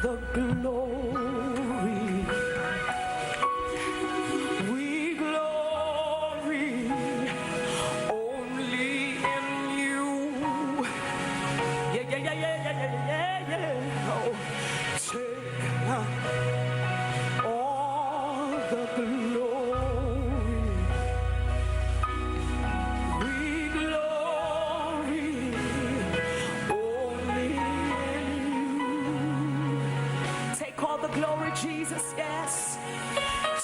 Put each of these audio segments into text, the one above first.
the glory. We glory only in you. Yeah, yeah, yeah, yeah, yeah, yeah, yeah. Oh, take all the glory. We glory only in you. Take all the glory, Jesus, yes.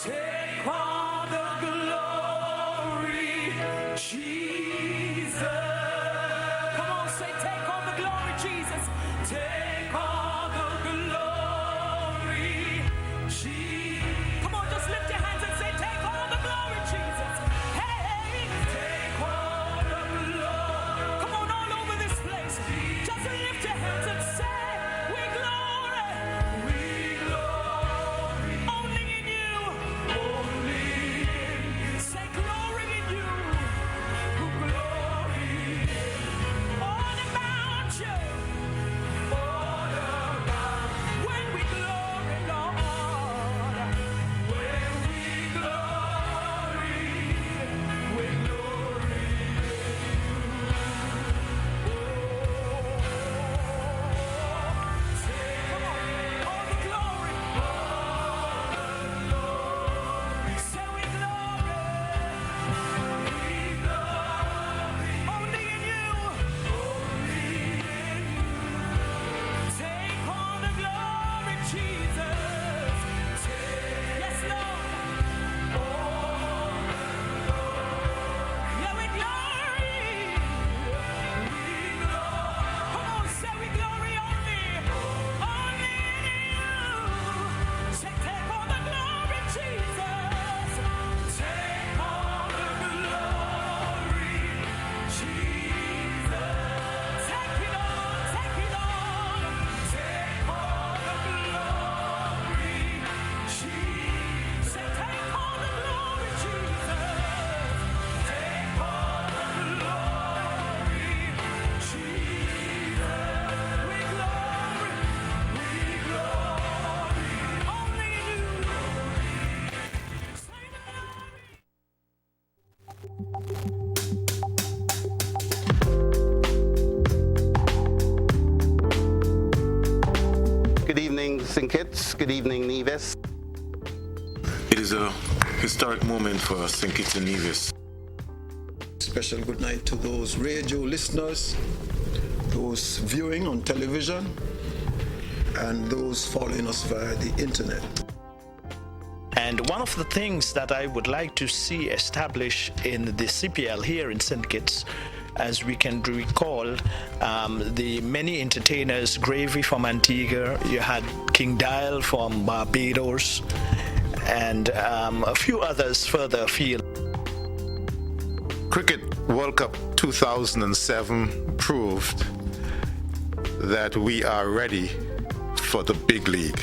Take all the glory, Jesus. Come on, say, take all the glory, Jesus. Take all the glory, Jesus. Come on, just lift your hands and say, take all the glory, Jesus. Hey, take all the glory. Come on, all over this place. Just lift your hands and say, we glory. We glory. Only in you. Only in you. Say glory in you. Glory. All about you. All about. When we glory, Lord. When we glory. We glory. Come on. All the glory. Say we glory. We glory. Only in you. Only in you. Take all the glory, Jesus. Yes, Lord. All the glory. Yeah, we glory. We glory. Come on, say we glory only. Only in you. Say, take all the glory, Jesus. Take all the glory, Jesus. Take it all, take it all. Take all the glory, Jesus. Say, take all the glory, Jesus. Take all the glory, Jesus. We glory, only you. Say the glory. Good evening, St. Kitts. Good evening, Nevis. It is a historic moment for St. Kitts and Nevis. Special good night to those radio listeners, those viewing on television, and those following us via the internet. And one of the things that I would like to see established in the CPL here in St. Kitts, as we can recall, the many entertainers, Gravy from Antigua, you had King Dial from Barbados, and a few others further afield. Cricket World Cup 2007 proved that we are ready for the big league.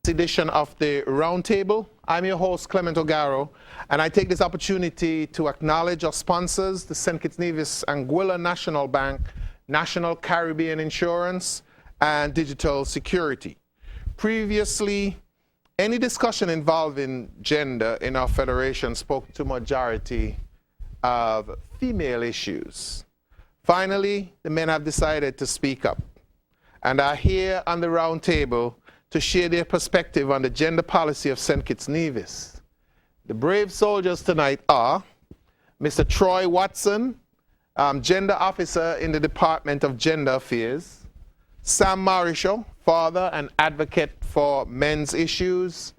Edition of the Roundtable. I'm your host, Clement O'Garo, and I take this opportunity to acknowledge our sponsors, the St. Kitts Nevis Anguilla National Bank, National Caribbean Insurance, and Digital Security. Previously, any discussion involving gender in our federation spoke to majority of female issues. Finally, the men have decided to speak up and are here on the roundtable to share their perspective on the gender policy of St. Kitts Nevis. The brave soldiers tonight are Mr. Troy Watson, Gender Officer in the Department of Gender Affairs, Sam Marisho, Father and Advocate for Men's Issues,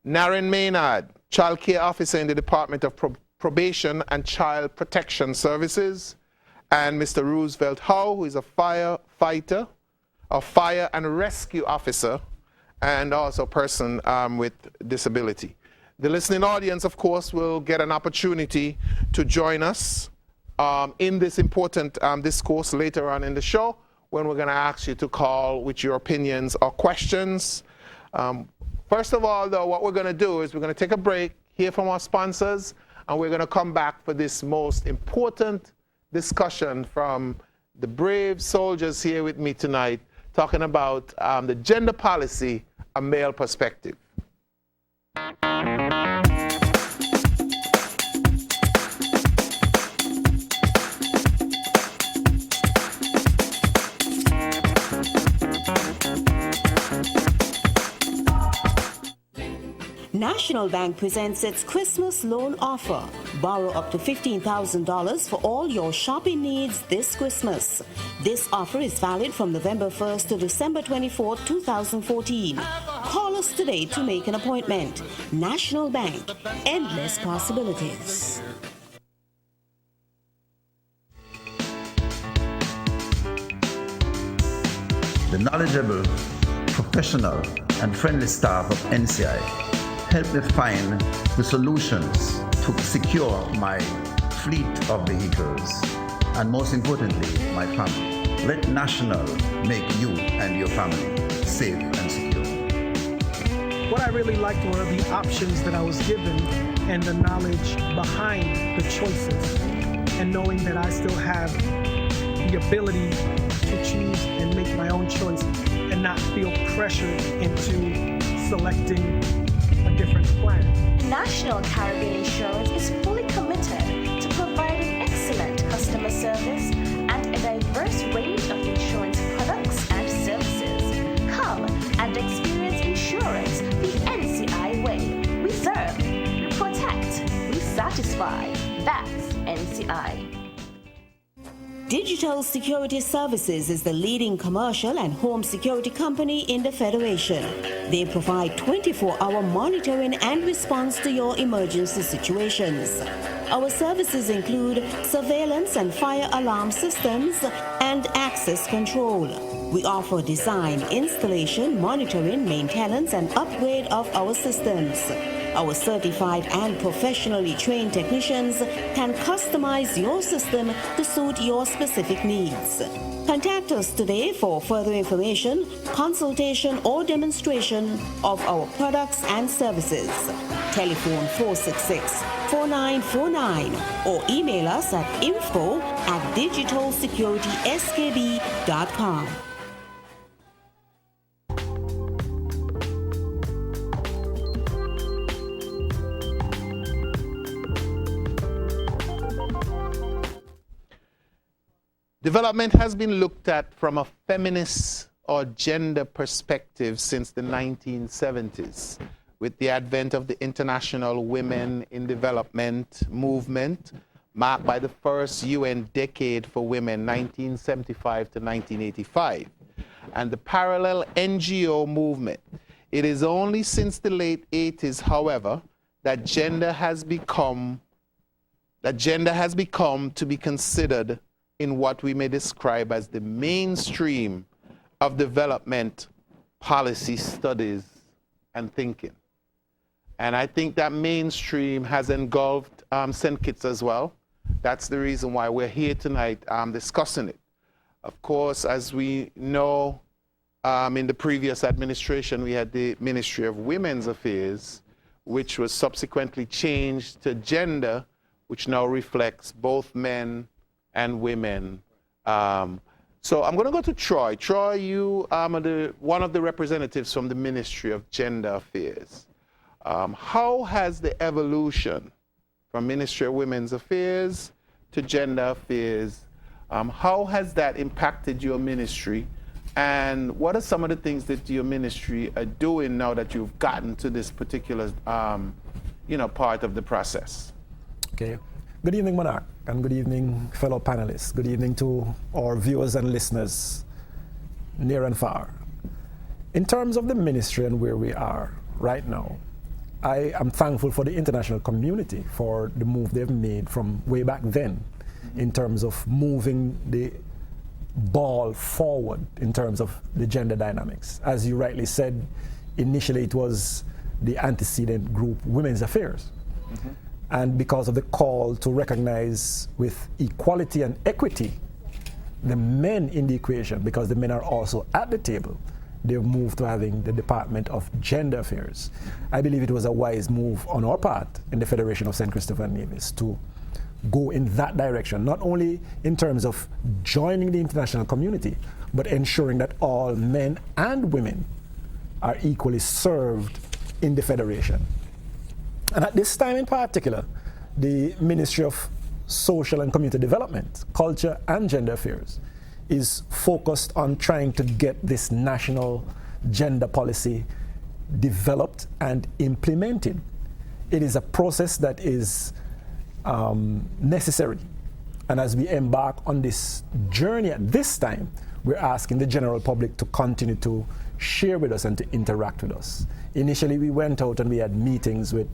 Naren Maynard, Child Care Officer in the Department of Probation and Child Protection Services, and Mr. Roosevelt Howe, who is a firefighter, a fire and rescue officer, and also a person with disability. The listening audience, of course, will get an opportunity to join us in this important discourse later on in the show, when we're going to ask you to call with your opinions or questions. First of all, though, what we're going to do is we're going to take a break, hear from our sponsors, and we're going to come back for this most important discussion from the brave soldiers here with me tonight, talking about the gender policy, a male perspective. National Bank presents its Christmas loan offer. Borrow up to $15,000 for all your shopping needs this Christmas. This offer is valid from November 1st to December 24th, 2014. Call us today to make an appointment. National Bank, endless possibilities. The knowledgeable, professional, and friendly staff of NCI help me find the solutions to secure my fleet of vehicles and, most importantly, my family. Let National make you and your family safe and secure. What I really liked were the options that I was given and the knowledge behind the choices, and knowing that I still have the ability to choose and make my own choice and not feel pressured into selecting a different plan. National Caribbean Insurance is fully committed to providing excellent customer service and a diverse range of insurance products and services. Come and experience insurance the NCI way. We serve, we protect, we satisfy. That's NCI. Digital Security Services is the leading commercial and home security company in the Federation. They provide 24-hour monitoring and response to your emergency situations. Our services include surveillance and fire alarm systems and access control. We offer design, installation, monitoring, maintenance, and upgrade of our systems. Our certified and professionally trained technicians can customize your system to suit your specific needs. Contact us today for further information, consultation, or demonstration of our products and services. Telephone 466-4949 or email us at info@digitalsecurityskb.com. Development has been looked at from a feminist or gender perspective since the 1970s, with the advent of the International Women in Development movement, marked by the first UN Decade for Women, 1975 to 1985, and the parallel NGO movement. It is only since the late 80s, however, that gender has become to be considered in what we may describe as the mainstream of development policy studies and thinking. And I think that mainstream has engulfed St. Kitts as well. That's the reason why we're here tonight discussing it. Of course, as we know, in the previous administration, we had the Ministry of Women's Affairs, which was subsequently changed to gender, which now reflects both men and women. So I'm going to go to Troy. Troy, you are one of the representatives from the Ministry of Gender Affairs. How has the evolution from Ministry of Women's Affairs to Gender Affairs, how has that impacted your ministry? And what are some of the things that your ministry are doing now that you've gotten to this particular part of the process? Okay. Good evening, Monarch, and good evening, fellow panelists. Good evening to our viewers and listeners, near and far. In terms of the ministry and where we are right now, I am thankful for the international community for the move they've made from way back then in terms of moving the ball forward in terms of the gender dynamics. As you rightly said, initially it was the antecedent group, Women's Affairs. Mm-hmm. And because of the call to recognize with equality and equity the men in the equation, because the men are also at the table, they've moved to having the Department of Gender Affairs. I believe it was a wise move on our part in the Federation of St. Christopher and Nevis to go in that direction, not only in terms of joining the international community, but ensuring that all men and women are equally served in the Federation. And at this time in particular, the Ministry of Social and Community Development, Culture and Gender Affairs is focused on trying to get this national gender policy developed and implemented. It is a process that is necessary. And as we embark on this journey at this time, we're asking the general public to continue to share with us and to interact with us. Initially, we went out and we had meetings with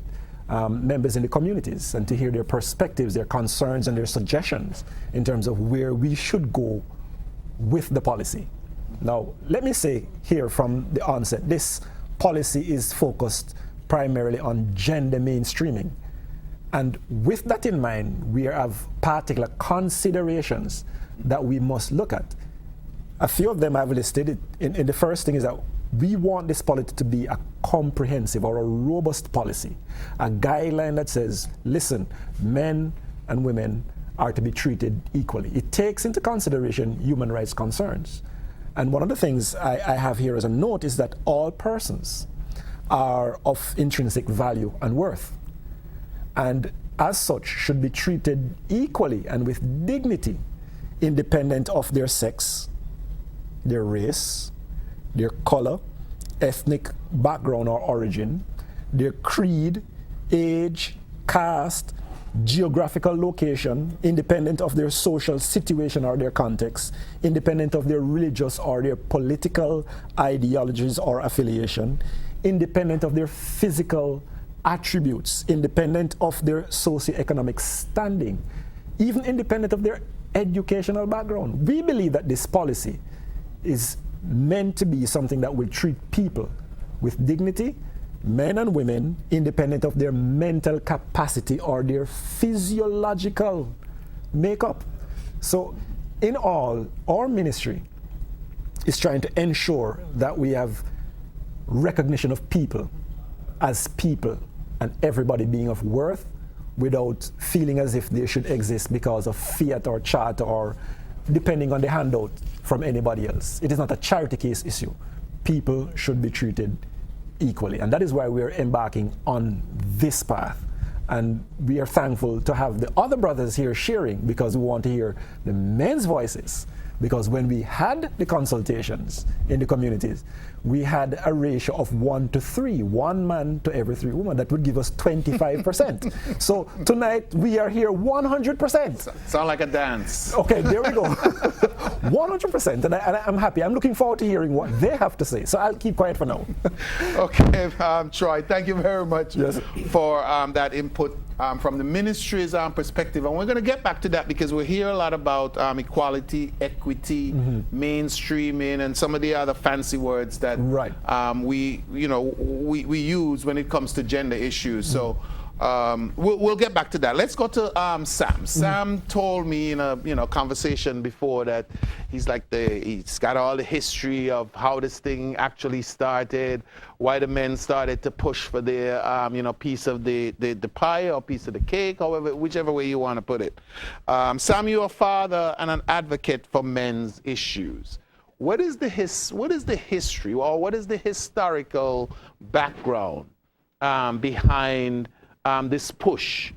members in the communities and to hear their perspectives, their concerns, and their suggestions in terms of where we should go with the policy. Now, let me say here from the onset, this policy is focused primarily on gender mainstreaming. And with that in mind, we have particular considerations that we must look at. A few of them I've listed. In the first thing is that we want this policy to be a comprehensive or a robust policy, a guideline that says, listen, men and women are to be treated equally. It takes into consideration human rights concerns. And one of the things I have here as a note is that all persons are of intrinsic value and worth, and as such should be treated equally and with dignity, independent of their sex, their race, their color, ethnic background or origin, their creed, age, caste, geographical location, independent of their social situation or their context, independent of their religious or their political ideologies or affiliation, independent of their physical attributes, independent of their socioeconomic standing, even independent of their educational background. We believe that this policy is meant to be something that will treat people with dignity, men and women, independent of their mental capacity or their physiological makeup. So in all, our ministry is trying to ensure that we have recognition of people as people and everybody being of worth without feeling as if they should exist because of fiat or charter or depending on the handout from anybody else. It is not a charity case issue. People should be treated equally. And that is why we're embarking on this path. And we are thankful to have the other brothers here sharing, because we want to hear the men's voices. Because when we had the consultations in the communities, we had a ratio of 1 to 3, 1 man to every 3 women. That would give us 25%. So tonight we are here 100%. Sound like a dance. Okay, there we go. 100%. And I'm happy. I'm looking forward to hearing what they have to say. So I'll keep quiet for now. Okay, Troy, thank you very much for that input from the ministry's perspective. And we're going to get back to that because we hear a lot about equality, equity, mainstreaming, and some of the other fancy words that we use when it comes to gender issues. So we'll get back to that. Let's go to Sam. Sam told me in a conversation before that he's got all the history of how this thing actually started, why the men started to push for their piece of the pie or piece of the cake, whichever way you want to put it. Sam, you're a father and an advocate for men's issues. What is the history, or what is the historical background behind this push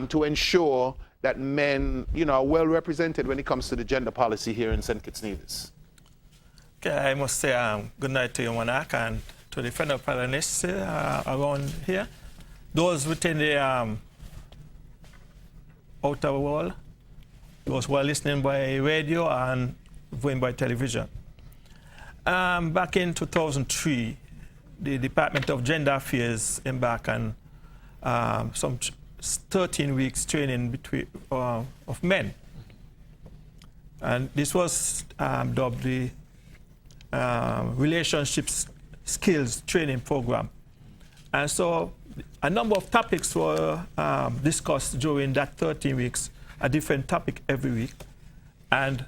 to ensure that men, are well represented when it comes to the gender policy here in St. Kitts Nevis? Okay, I must say good night to you, Monarch, and to the fellow panelists around here. Those within the outer world, those who are listening by radio and viewing by television. Back in 2003, the Department of Gender Affairs embarked on some 13 weeks training of men. And this was dubbed the Relationships Skills Training Program. And so a number of topics were discussed during that 13 weeks, a different topic every week. And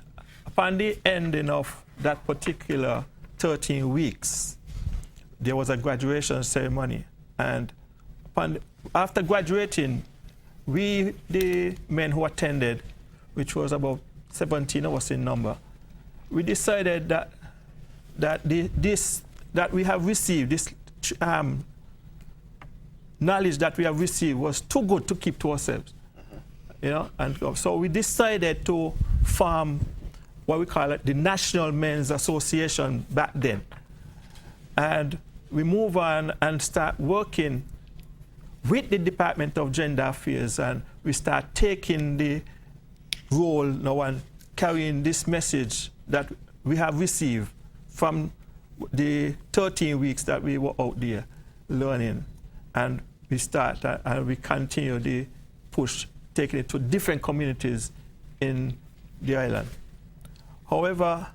upon the ending of that particular 13 weeks, there was a graduation ceremony. And after graduating, we, the men who attended, which was about 17 of us in number, we decided that we have received, this knowledge that we have received was too good to keep to ourselves. You know, and so we decided to form what we call it the National Men's Association back then. And we move on and start working with the Department of Gender Affairs, and we start taking the role now and carrying this message that we have received from the 13 weeks that we were out there learning. And we start and we continue the push, taking it to different communities in the island. However,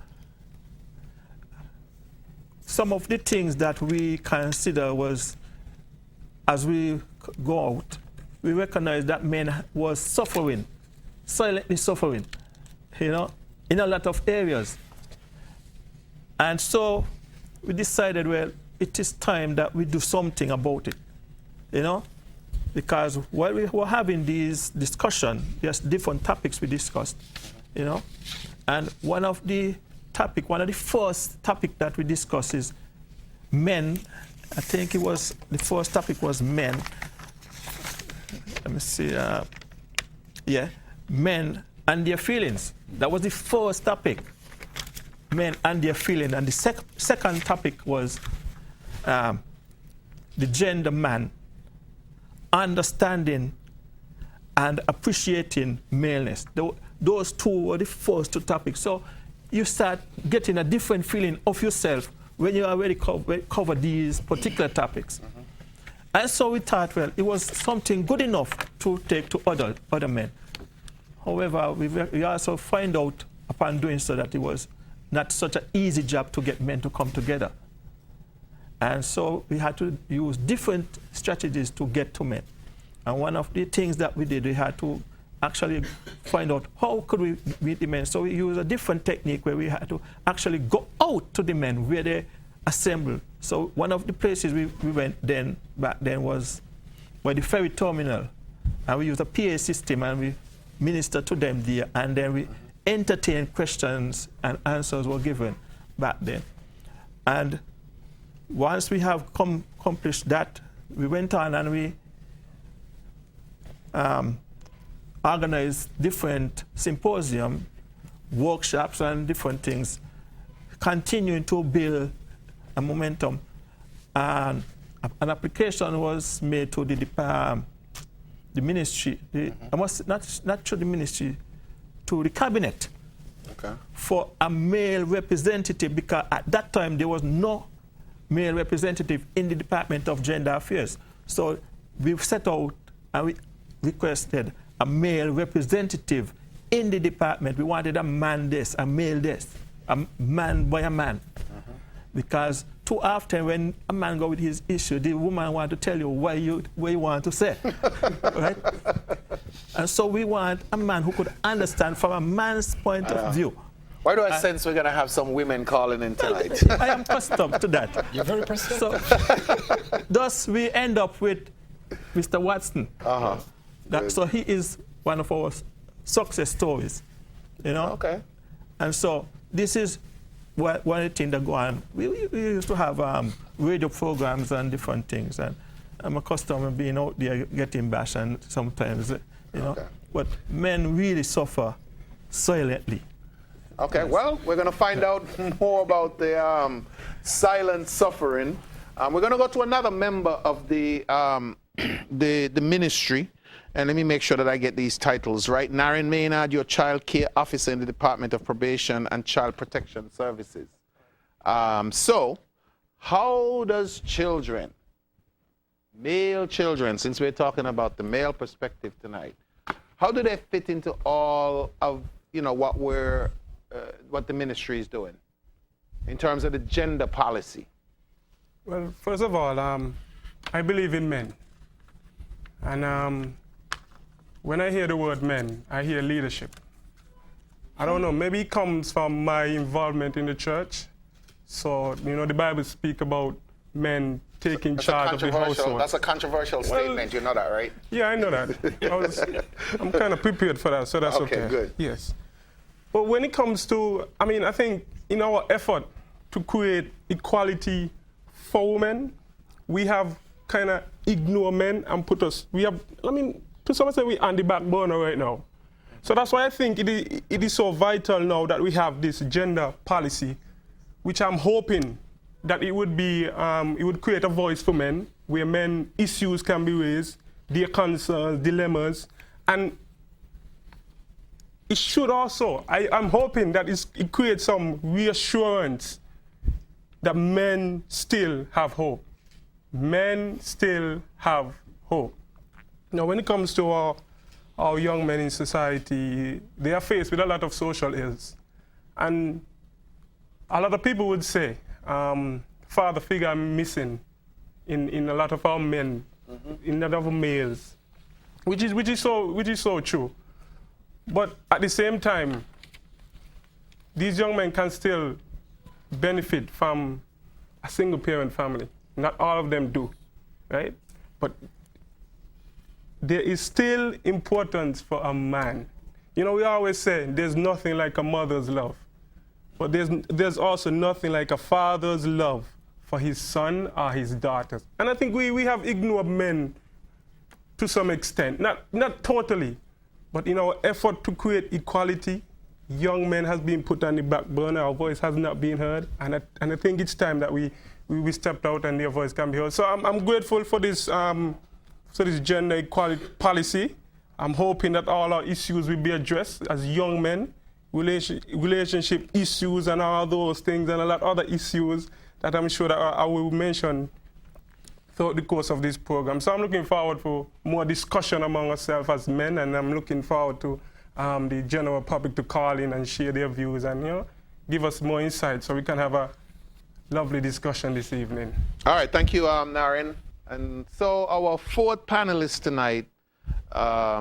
some of the things that we consider was, as we go out, we recognize that men was suffering, silently suffering, you know, in a lot of areas. And so we decided, well, it is time that we do something about it, you know, because while we were having these discussions, there's different topics we discussed, you know, and one of the first topic that we discussed is men. I think it was, the first topic was men. Let me see, men and their feelings. That was the first topic, men and their feelings. And the second topic was the gender man, understanding and appreciating maleness. Those two were the first two topics. So you start getting a different feeling of yourself when you already cover these particular topics. And so we thought, well, it was something good enough to take to other men. However, we also find out upon doing so that it was not such an easy job to get men to come together. And so we had to use different strategies to get to men. And one of the things that we did, we had to actually find out how could we meet the men. So we used a different technique where we had to actually go out to the men where they assemble. So one of the places we went back then was by the ferry terminal. And we used a PA system and we ministered to them there. And then we entertained questions and answers were given back then. And once we have accomplished that, we went on and we organized different symposium, workshops, and different things, continuing to build a momentum. And an application was made to the ministry, not to the ministry, to the cabinet, for a male representative, because at that time there was no male representative in the Department of Gender Affairs. So we set out and we requested a male representative in the department. We wanted a man this, a male this, a man by a man. Because too often when a man go with his issue, the woman want to tell you what you want to say, right? And so we want a man who could understand from a man's point of view. Why do I sense we're going to have some women calling in tonight? I am accustomed to that. You're very persistent. So, thus we end up with Mr. Watson. So he is one of our success stories, you know? Okay. And so this is one of the things that go on. We used to have radio programs and different things, and I'm accustomed to being out there getting bashed and sometimes, you know. But men really suffer silently. Okay, well, we're going to find out more about the silent suffering. We're going to go to another member of the ministry. And let me make sure that I get these titles right. Naren Maynard, your child care officer in the Department of Probation and Child Protection Services. So, how does children, male children, since we're talking about the male perspective tonight, how do they fit into all of, you know, what the ministry is doing in terms of the gender policy? Well, first of all, I believe in men. And when I hear the word men, I hear leadership. I don't know, maybe it comes from my involvement in the church. So, you know, the Bible speak about men taking charge of the household. That's a controversial statement. You know that, right? Yeah, I know that. I'm kind of prepared for that, so that's okay. Okay, good. Yes. But when it comes to, I mean, I think in our effort to create equality for women, we have kind of ignored men and put us, to some extent we're on the back burner right now. So that's why I think it is so vital now that we have this gender policy, which I'm hoping that it would be, it would create a voice for men, where men issues can be raised, their concerns, dilemmas, and it should also, I'm hoping that it creates some reassurance that men still have hope. Men still have hope. Now, when it comes to our young men in society, they are faced with a lot of social ills. And a lot of people would say, father figure missing in a lot of our men, in a lot of our males, which is so true. But at the same time, these young men can still benefit from a single parent family. Not all of them do, right? But there is still importance for a man. You know, we always say there's nothing like a mother's love, but there's also nothing like a father's love for his son or his daughters. And I think we have ignored men to some extent, not totally, but in our effort to create equality, young men has been put on the back burner. Our voice has not been heard, and I think it's time that we stepped out and their voice can be heard. So I'm grateful for this gender equality policy. I'm hoping that all our issues will be addressed as young men, relationship issues and all those things, and a lot of other issues that I'm sure that I will mention throughout the course of this program. So I'm looking forward for more discussion among ourselves as men, and I'm looking forward to the general public to call in and share their views and, you know, give us more insight so we can have a lovely discussion this evening. All right, thank you, Naren. And so our fourth panelist tonight, I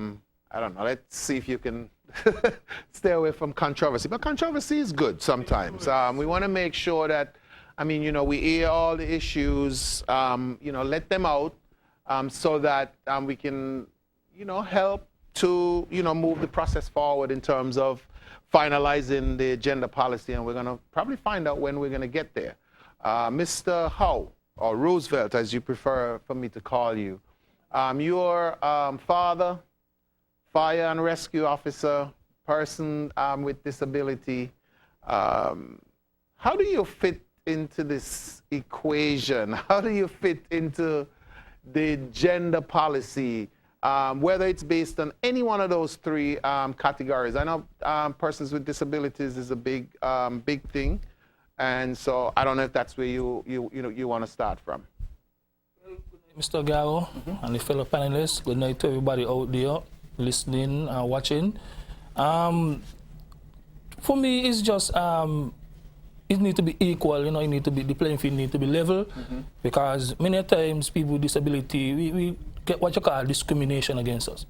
don't know, let's see if you can stay away from controversy. But controversy is good sometimes. We want to make sure that, I mean, you know, we hear all the issues, you know, let them out so that we can, you know, help to, you know, move the process forward in terms of finalizing the gender policy. And we're going to probably find out when we're going to get there. Mr. Howe, or Roosevelt, as you prefer for me to call you, your father, fire and rescue officer, person with disability. How do you fit into this equation? How do you fit into the gender policy, whether it's based on any one of those three categories? I know persons with disabilities is a big thing. And so I don't know if that's where you want to start from. Mr. Garo and the fellow panelists, good night to everybody out there listening and watching. For me, it's just it needs to be equal. You know, it need to be, the playing field need to be level, because many times people with disability we get what you call discrimination against us,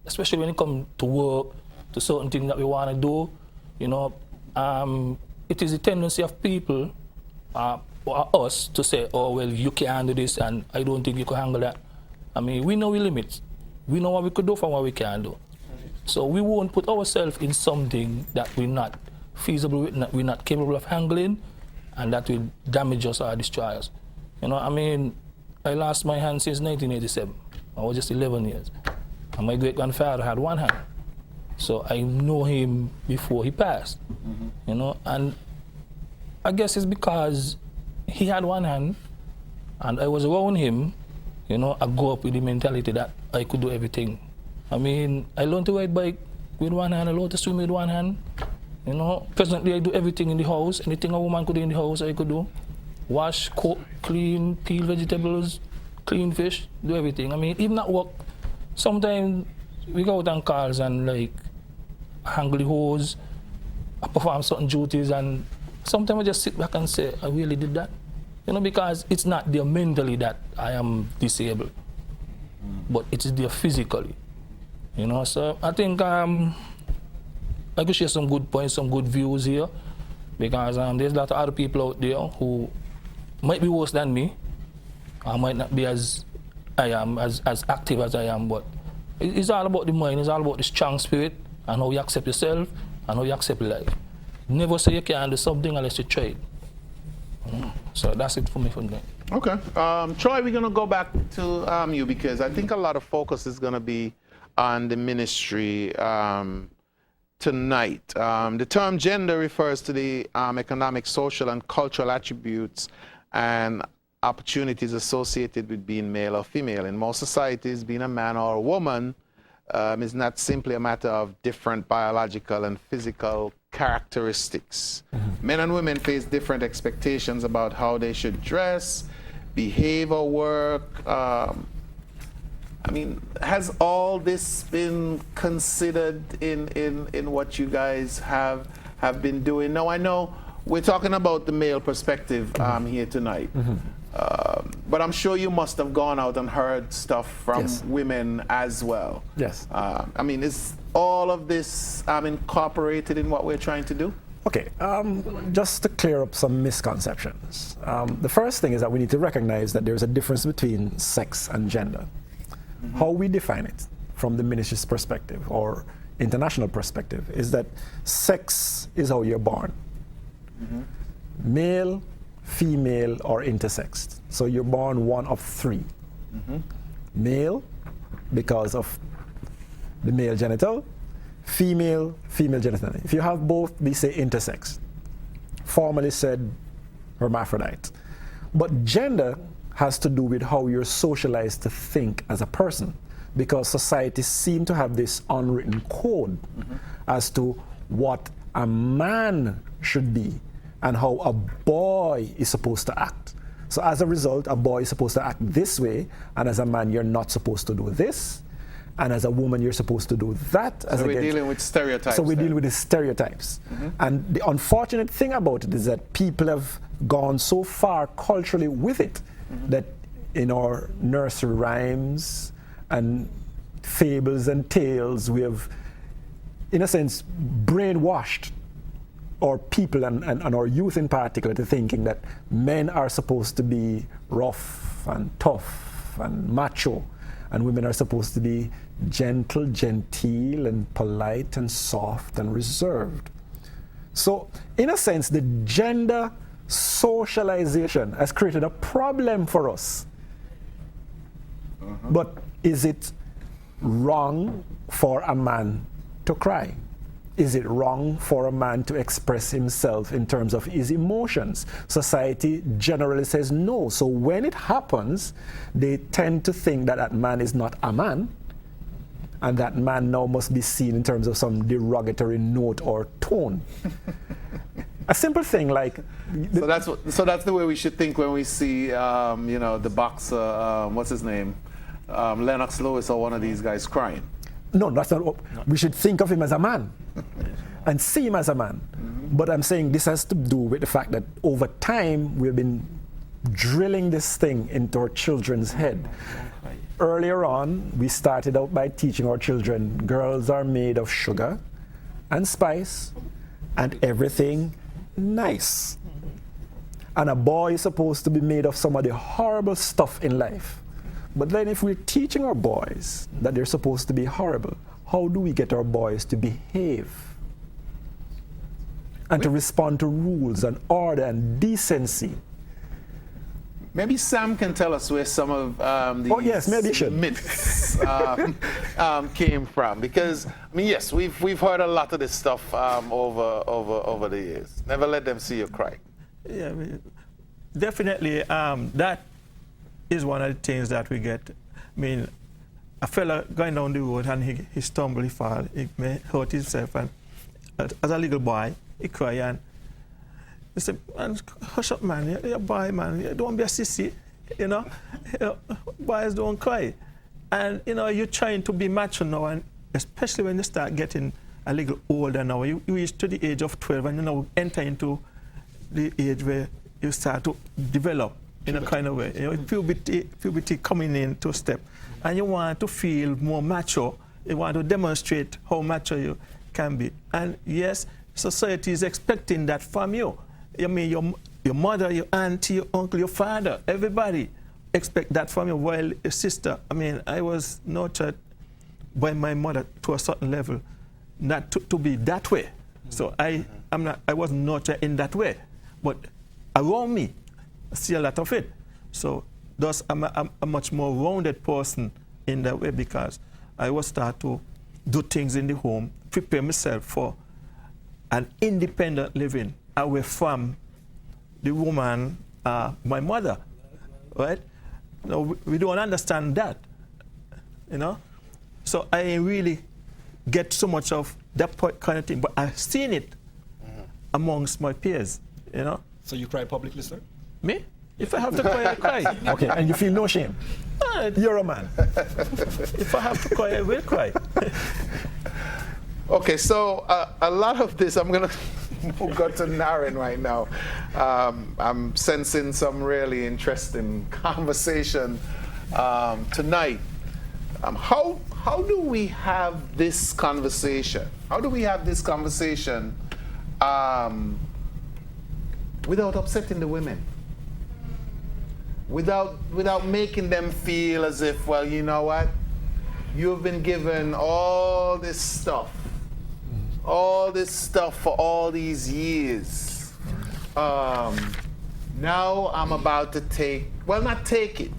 especially when it comes to work, to certain things that we want to do. You know. It is a tendency of people, or us, to say, oh, well, you can't do this, and I don't think you can handle that. I mean, we know our limits. We know what we could do from what we can do. So we won't put ourselves in something that we're not feasible with, we're not capable of handling, and that will damage us or destroy us. You know, I mean, I lost my hand since 1987. I was just 11 years. And my great-grandfather had one hand. So I know him before he passed, you know, and I guess it's because he had one hand and I was around him, you know. I grew up with the mentality that I could do everything. I mean, I learned to ride bike with one hand, I learned to swim with one hand, you know. Presently I do everything in the house, anything a woman could do in the house I could do. Wash, cook, clean, peel vegetables, clean fish, do everything. I mean, even at work, sometimes we go out on calls and like hang the hose, I perform certain duties, and sometimes I just sit back and say, I really did that. You know, because it's not there mentally that I am disabled, but it is there physically. You know, so I think I could share some good points, some good views here. Because there's a lot of other people out there who might be worse than me. I might not be as I am, as active as I am, but it's all about the mind. It's all about the strong spirit and how you accept yourself and how you accept life. Never say you can't do something unless you try it. So that's it for me from there. Okay. Troy, we're going to go back to you because I think a lot of focus is going to be on the ministry tonight. The term gender refers to the economic, social, and cultural attributes and opportunities associated with being male or female. In most societies, being a man or a woman is not simply a matter of different biological and physical characteristics. Men and women face different expectations about how they should dress, behave, or work. I mean, has all this been considered in what you guys have been doing? Now, I know we're talking about the male perspective here tonight, but I'm sure you must have gone out and heard stuff from women as well. Yes. I mean, is all of this incorporated in what we're trying to do? Okay, just to clear up some misconceptions. The first thing is that we need to recognize that there's a difference between sex and gender. How we define it from the ministry's perspective or international perspective is that sex is how you're born. Male, female, or intersexed. So you're born one of three. Male, because of the male genital, female, female genital. If you have both, we say intersex. Formerly said hermaphrodite. But gender has to do with how you're socialized to think as a person, because societies seem to have this unwritten code as to what a man should be and how a boy is supposed to act. So as a result, a boy is supposed to act this way, and as a man, you're not supposed to do this, and as a woman, you're supposed to do that. So we're dealing with stereotypes. So we're dealing with the stereotypes. And the unfortunate thing about it is that people have gone so far culturally with it that in our nursery rhymes and fables and tales, we have, in a sense, brainwashed our people and our youth in particular to thinking that men are supposed to be rough and tough and macho, and women are supposed to be gentle, genteel, and polite and soft and reserved. So, in a sense, the gender socialization has created a problem for us. But is it wrong for a man to cry? Is it wrong for a man to express himself in terms of his emotions? Society generally says no. So when it happens, they tend to think that that man is not a man, and that man now must be seen in terms of some derogatory note or tone. A simple thing like... So that's the way we should think when we see, the boxer, what's his name? Lennox Lewis or one of these guys crying. No, that's not what... We should think of him as a man and see him as a man. But I'm saying this has to do with the fact that over time we've been drilling this thing into our children's head. Earlier on, we started out by teaching our children girls are made of sugar and spice and everything nice. And a boy is supposed to be made of some of the horrible stuff in life. But then if we're teaching our boys that they're supposed to be horrible, how do we get our boys to behave and to respond to rules and order and decency? Maybe Sam can tell us where some of these myths came from. Because, I mean, yes, we've heard a lot of this stuff over the years. Never let them see you cry. Yeah, definitely. That is one of the things that we get. I mean, a fella going down the road and he stumbled, he fall, he may hurt himself, and as a little boy, he cry and he said, man, hush up, man, you're a boy, man, don't be a sissy, boys don't cry. And, you're trying to be macho now, and especially when you start getting a little older now, you reach to the age of 12, and you enter into the age where you start to develop in a kind of way. Puberty coming in to step. And you want to feel more macho. You want to demonstrate how macho you can be. And yes, society is expecting that from you. I mean, your mother, your auntie, your uncle, your father, everybody expect that from you. While your sister, I mean, I was nurtured by my mother to a certain level, not to be that way. So I wasn't nurtured in that way. But around me, I see a lot of it. So thus I'm a much more rounded person in that way, because I was taught to do things in the home, prepare myself for an independent living away from the woman, my mother, right? No, we don't understand that, you know? So I ain't really get so much of that kind of thing, but I've seen it amongst my peers, you know? So you cry publicly, sir? Me? If I have to cry, I cry. Okay, and you feel no shame? You're a man. If I have to cry, I will cry. Okay, so a lot of this, I'm going to go to Naren right now. I'm sensing some really interesting conversation tonight. How do we have this conversation? How do we have this conversation without upsetting the women? Without making them feel as if, well, you know what? You've been given all this stuff for all these years. Now I'm about to not take it,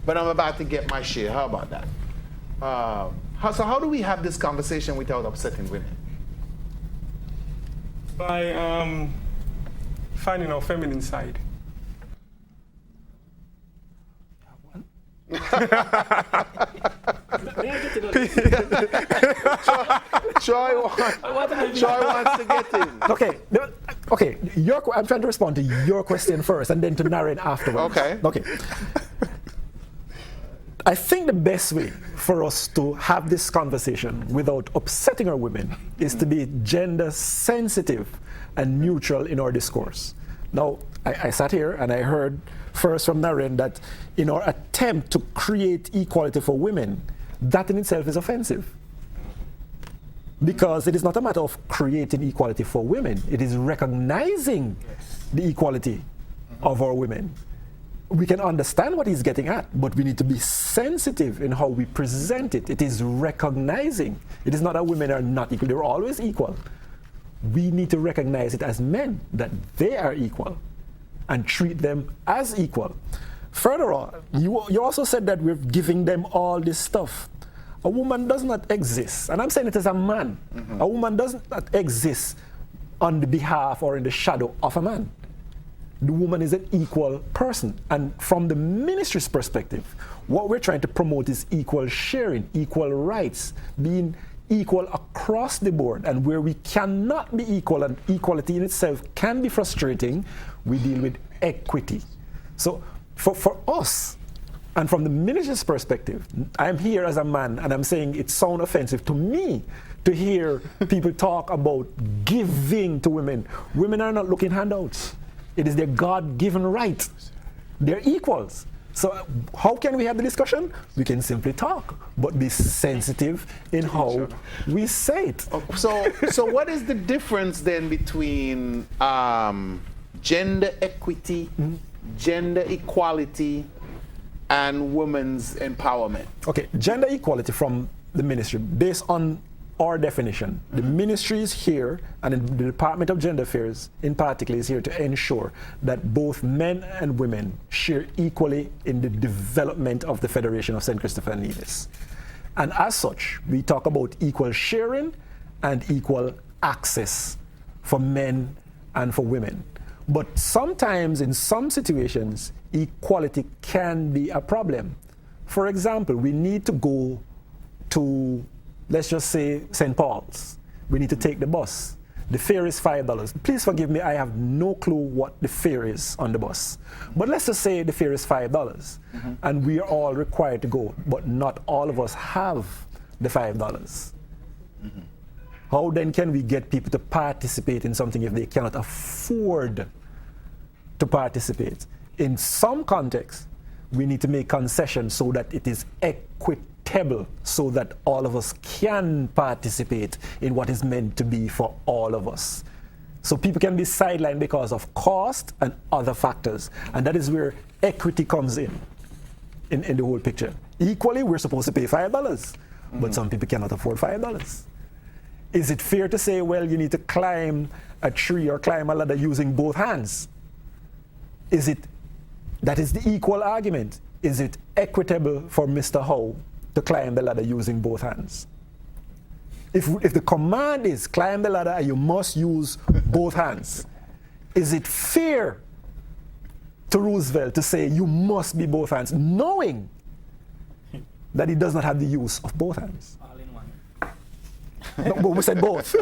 but I'm about to get my share. How about that? So how do we have this conversation without upsetting women? By finding our feminine side. Joy wants to get in. Okay. I'm trying to respond to your question first, and then to Naren afterwards. Okay. I think the best way for us to have this conversation without upsetting our women is to be gender sensitive and neutral in our discourse. Now, I sat here and I heard first from Naren that in our attempt to create equality for women, that in itself is offensive. Because it is not a matter of creating equality for women, it is recognizing the equality of our women. We can understand what he's getting at, but we need to be sensitive in how we present it. It is recognizing. It is not that women are not equal, they're always equal. We need to recognize it as men, that they are equal, and treat them as equal. Further on, you also said that we're giving them all this stuff. A woman does not exist, and I'm saying it as a man. A woman does not exist on the behalf or in the shadow of a man. The woman is an equal person. And from the ministry's perspective, what we're trying to promote is equal sharing, equal rights, being equal across the board. And where we cannot be equal, and equality in itself can be frustrating, we deal with equity. So for us, and from the ministry's perspective, I'm here as a man, and I'm saying it sounds offensive to me to hear people talk about giving to women. Women are not looking handouts. It is their God-given right. They're equals. So how can we have the discussion? We can simply talk, but be sensitive in how we say it. So what is the difference then between gender equity, gender equality, and women's empowerment? Okay, gender equality from the ministry, based on our definition, the ministry is here, and the Department of Gender Affairs in particular is here to ensure that both men and women share equally in the development of the Federation of St. Christopher and Nevis. And as such, we talk about equal sharing and equal access for men and for women. But sometimes, in some situations, equality can be a problem. For example, we need to go to, let's just say, St. Paul's. We need to take the bus. The fare is $5. Please forgive me, I have no clue what the fare is on the bus. But let's just say the fare is $5, and we are all required to go, but not all of us have the $5. How then can we get people to participate in something if they cannot afford to participate? In some contexts, we need to make concessions so that it is equitable, so that all of us can participate in what is meant to be for all of us. So people can be sidelined because of cost and other factors. And that is where equity comes in the whole picture. Equally, we're supposed to pay $5, but some people cannot afford $5. Is it fair to say, well, you need to climb a tree or climb a ladder using both hands? That is the equal argument. Is it equitable for Mr. Howe to climb the ladder using both hands? If the command is climb the ladder and you must use both hands, is it fair to Roosevelt to say you must be both hands, knowing that he does not have the use of both hands? All in one. No, but we said both.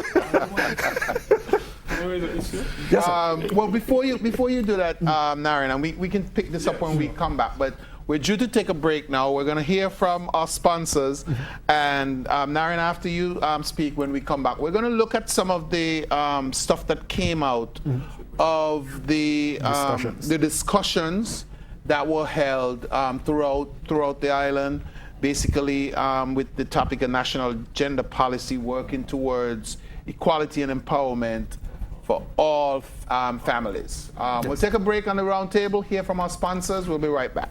Yes, well, before you do that, Naren, and we can pick this up when we come back, but we're due to take a break now. We're going to hear from our sponsors, and Naren, after you speak when we come back, we're going to look at some of the stuff that came out of the discussions that were held throughout the island, basically with the topic of national gender policy, working towards equality and empowerment for all families. We'll take a break on the round table, hear from our sponsors. We'll be right back.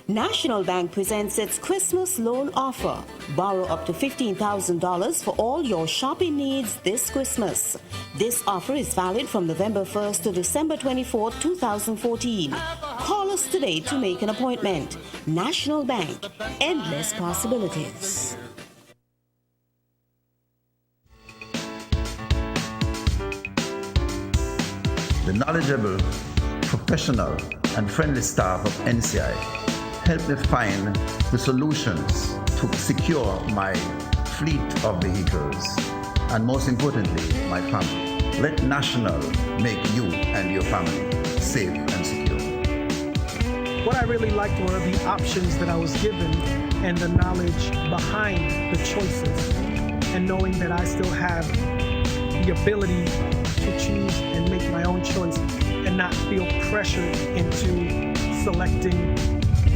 National Bank presents its Christmas loan offer. Borrow up to $15,000 for all your shopping needs this Christmas. This offer is valid from November 1st to December 24, 2014. Call us today to make an appointment. National Bank, endless possibilities. The knowledgeable, professional, and friendly staff of NCI help me find the solutions to secure my fleet of vehicles and, most importantly, my family. Let National make you and your family safe and secure. What I really liked were the options that I was given and the knowledge behind the choices, and knowing that I still have the ability to choose and make my own choice and not feel pressured into selecting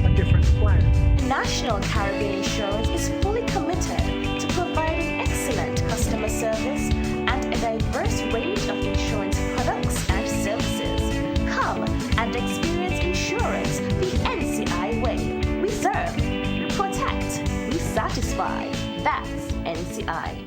a different plan. National Caribbean Insurance is fully committed to providing excellent customer service and a diverse range of insurance products and services. Come and experience insurance the NCI way. We serve, we protect, we satisfy. That's NCI.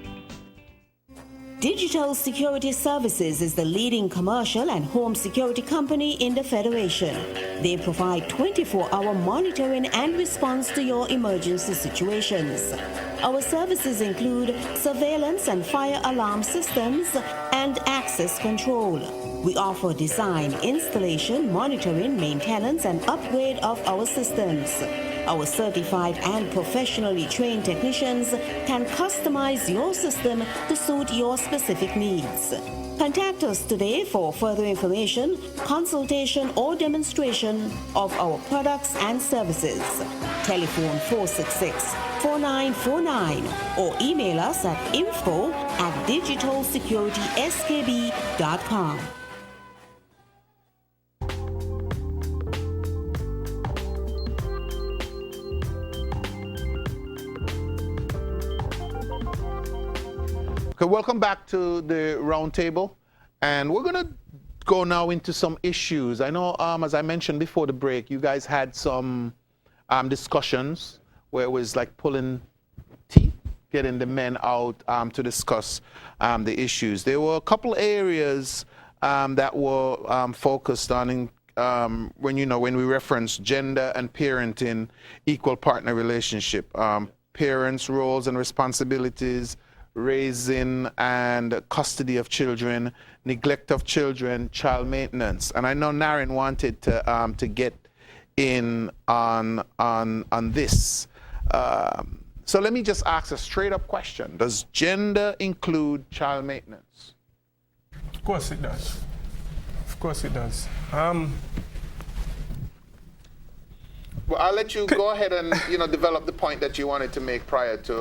Digital Security Services is the leading commercial and home security company in the Federation. They provide 24-hour monitoring and response to your emergency situations. Our services include surveillance and fire alarm systems and access control. We offer design, installation, monitoring, maintenance, and upgrade of our systems. Our certified and professionally trained technicians can customize your system to suit your specific needs. Contact us today for further information, consultation, or demonstration of our products and services. Telephone 466-4949 or email us at info@digitalsecurityskb.com. Okay, welcome back to the round table, and we're gonna go now into some issues. I know, as I mentioned before the break, you guys had some discussions where it was like pulling teeth, getting the men out to discuss the issues. There were a couple areas that were focused on when we reference gender and parenting, equal partner relationship, parents' roles and responsibilities, raising and custody of children, neglect of children, child maintenance. And I know Naren wanted to get in on this. So let me just ask a straight up question. Does gender include child maintenance? Of course it does. Of course it does. Well, I'll let you go ahead and develop the point that you wanted to make prior to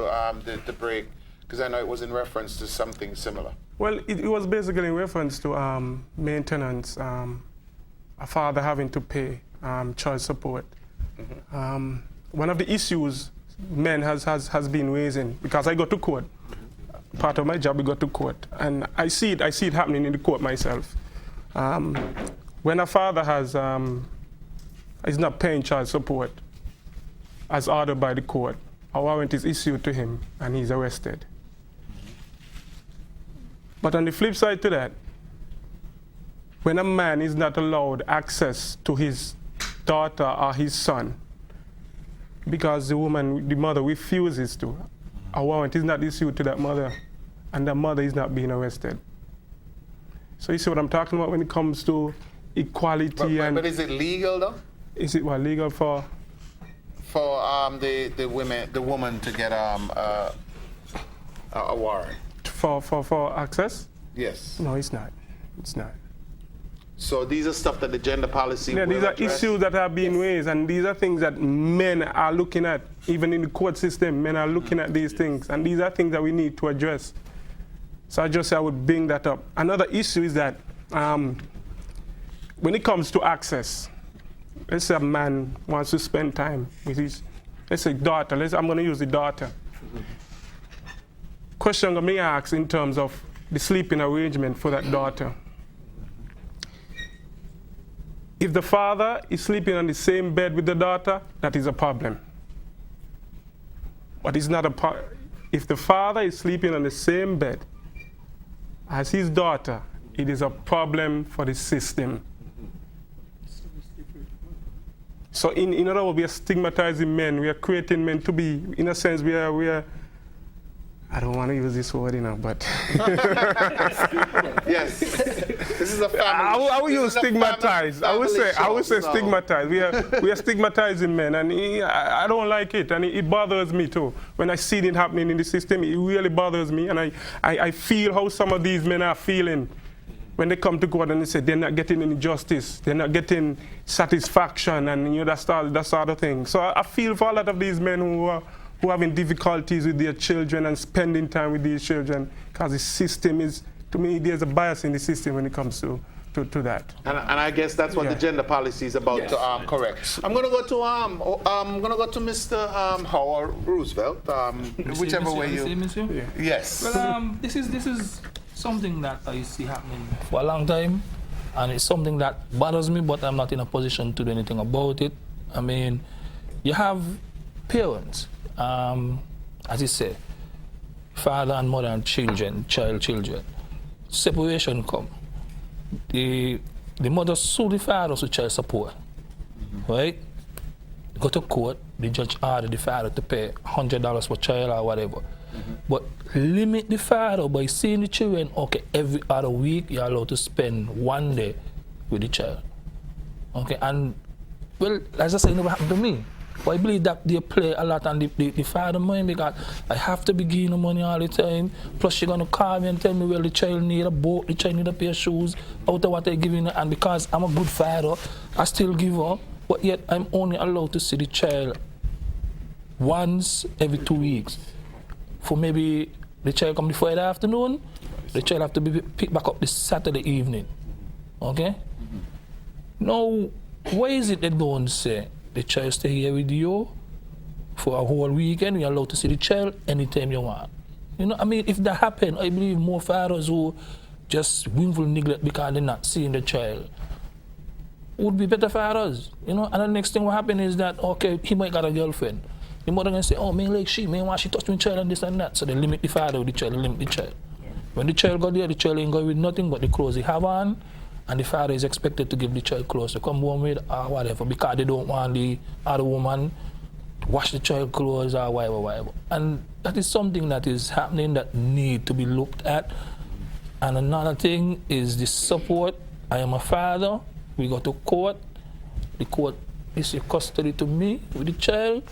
the break, because I know it was in reference to something similar. Well, it was basically in reference to maintenance, a father having to pay child support. Mm-hmm. One of the issues men has been raising, because I go to court. Part of my job, we go to court, and I see it happening in the court myself. When a father is not paying child support as ordered by the court, a warrant is issued to him and he's arrested. But on the flip side to that, when a man is not allowed access to his daughter or his son because the mother refuses to, a warrant is not issued to that mother, and the mother is not being arrested. So you see what I'm talking about when it comes to equality. But is it legal though? Is it legal for the woman to get a warrant? For access? Yes. No, it's not. It's not. So these are stuff that the gender policy will these are address? issues that are being raised, and these are things that men are looking at. Even in the court system, men are looking at these things, and these are things that we need to address. So I would bring that up. Another issue is that when it comes to access, let's say a man wants to spend time with his, let's say daughter, I'm going to use the daughter. Question I'm going to ask in terms of the sleeping arrangement for that daughter. If the father is sleeping on the same bed with the daughter, that is a problem. But it's not if the father is sleeping on the same bed as his daughter, it is a problem for the system. So in other words, we are stigmatizing men. We are creating men to be, in a sense, we are I don't want to use this word, but yes, this is a family. I will use stigmatized. I would say stigmatized. We are stigmatizing men, and I don't like it, and it bothers me too. When I see it happening in the system, it really bothers me, and I feel how some of these men are feeling when they come to court and they say they're not getting any justice, they're not getting satisfaction, and that sort of thing. So I feel for a lot of these men who are having difficulties with their children and spending time with these children, because the system is, to me, there's a bias in the system when it comes to that. And I guess that's what the gender policy is about to correct. I'm going to go to Mr. Howard Roosevelt, whichever way you. Yes. Well, this is something that I see happening for a long time, and it's something that bothers me, but I'm not in a position to do anything about it. I mean, you have parents. As you say, father and mother and children. Separation come. The mother sue the father for child support, right? Go to court, the judge ordered the father to pay $100 for child or whatever. But limit the father by seeing the children, okay, every other week you're allowed to spend 1 day with the child. Okay, and well, as I say, it never happened to me. But I believe that they play a lot on the father mind, because I have to be giving the money all the time. Plus, she's going to call me and tell me, well, the child need a boat, the child need a pair of shoes, out of what I'm giving her. And because I'm a good father, I still give her. But yet, I'm only allowed to see the child once every 2 weeks. For maybe the child come the Friday afternoon, the child have to be picked back up this Saturday evening. Okay? Now, why is it they don't say, the child stay here with you for a whole weekend, you're allowed to see the child anytime you want? I mean, if that happened, I believe more fathers who just willful neglect because they're not seeing the child would be better fathers. And the next thing will happen is that, okay, he might got a girlfriend. The mother gonna say, oh, man, like she, man, why she touch my child and this and that. So they limit the father with the child, limit the child. When the child got there, the child ain't going with nothing but the clothes he have on, and the father is expected to give the child clothes to come home with or whatever, because they don't want the other woman to wash the child clothes or whatever. And that is something that is happening that need to be looked at. And another thing is the support. I am a father. We go to court. The court is a custody to me with the child.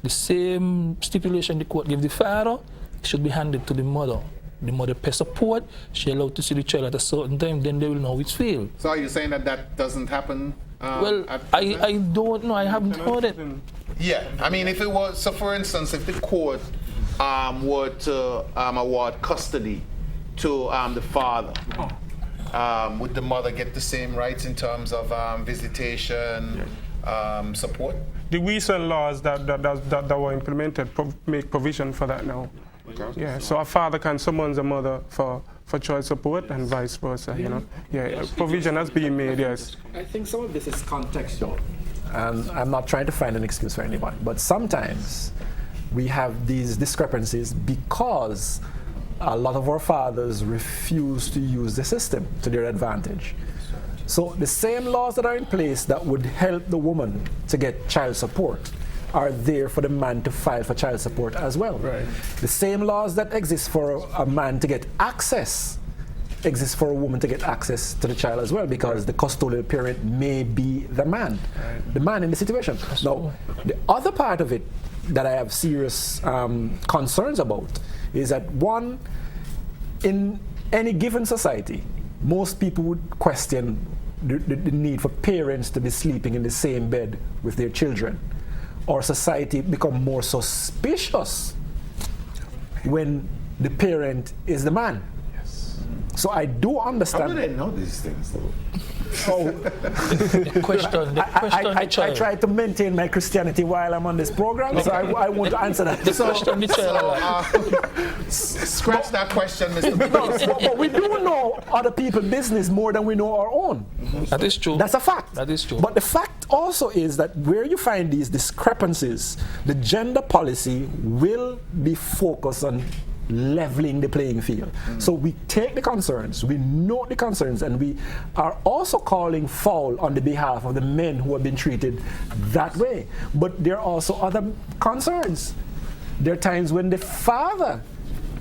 The same stipulation the court give the father should be handed to the mother. The mother pay support, she allowed to see the child at a certain time, then they will know it's failed. So are you saying that doesn't happen Well, I don't know. I haven't heard it. Yeah, I mean, if it was, so for instance, if the court were to award custody to the father, would the mother get the same rights in terms of visitation, support? The recent laws that were implemented make provision for that now. Okay. Yeah, so a father can summon a mother for child support and vice versa, you know. Yeah, provision has been made, yes. I think some of this is contextual. And I'm not trying to find an excuse for anybody, but sometimes we have these discrepancies because a lot of our fathers refuse to use the system to their advantage. So the same laws that are in place that would help the woman to get child support are there for the man to file for child support as well. Right. The same laws that exist for a man to get access exist for a woman to get access to the child as well, because the custodial parent may be the man, the man in the situation. Now, the other part of it that I have serious concerns about is that, one, in any given society, most people would question the need for parents to be sleeping in the same bed with their children. Or society become more suspicious when the parent is the man. So I do understand. How do they know these things, though? The question. I try to maintain my Christianity while I'm on this program, so I want to answer that. Scratch that question, Mr. But we do know other people's business more than we know our own. That is true. That's a fact. That is true. But the fact also is that where you find these discrepancies, the gender policy will be focused on leveling the playing field. So we take the concerns, we note the concerns, and we are also calling foul on the behalf of the men who have been treated that way. But there are also other concerns. There are times when the father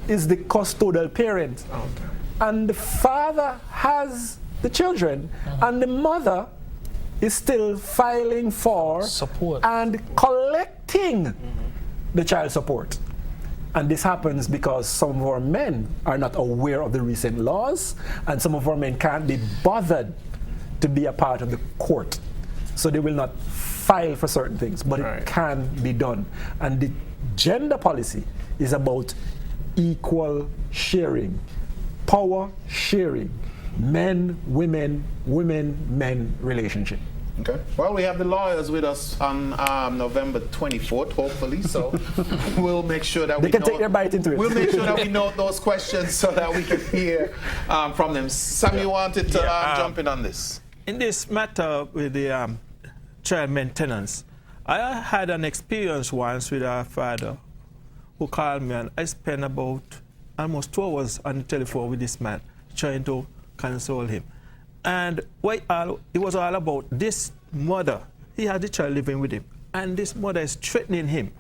is the custodial parent, and the father has the children, and the mother is still filing for support and collecting the child support. And this happens because some of our men are not aware of the recent laws, and some of our men can't be bothered to be a part of the court. So they will not file for certain things, but it can be done. And the gender policy is about equal sharing, power sharing, men, women, women, men relationship. Okay. Well, we have the lawyers with us on November 24th, hopefully, so we'll make sure that they can take their bite into it. We'll make sure that we note those questions so that we can hear from them. Sam, you wanted to jump in on this? In this matter with the child maintenance, I had an experience once with a father who called me, and I spent about almost 2 hours on the telephone with this man trying to console him. And it was all about this mother. He had the child living with him, and this mother is threatening him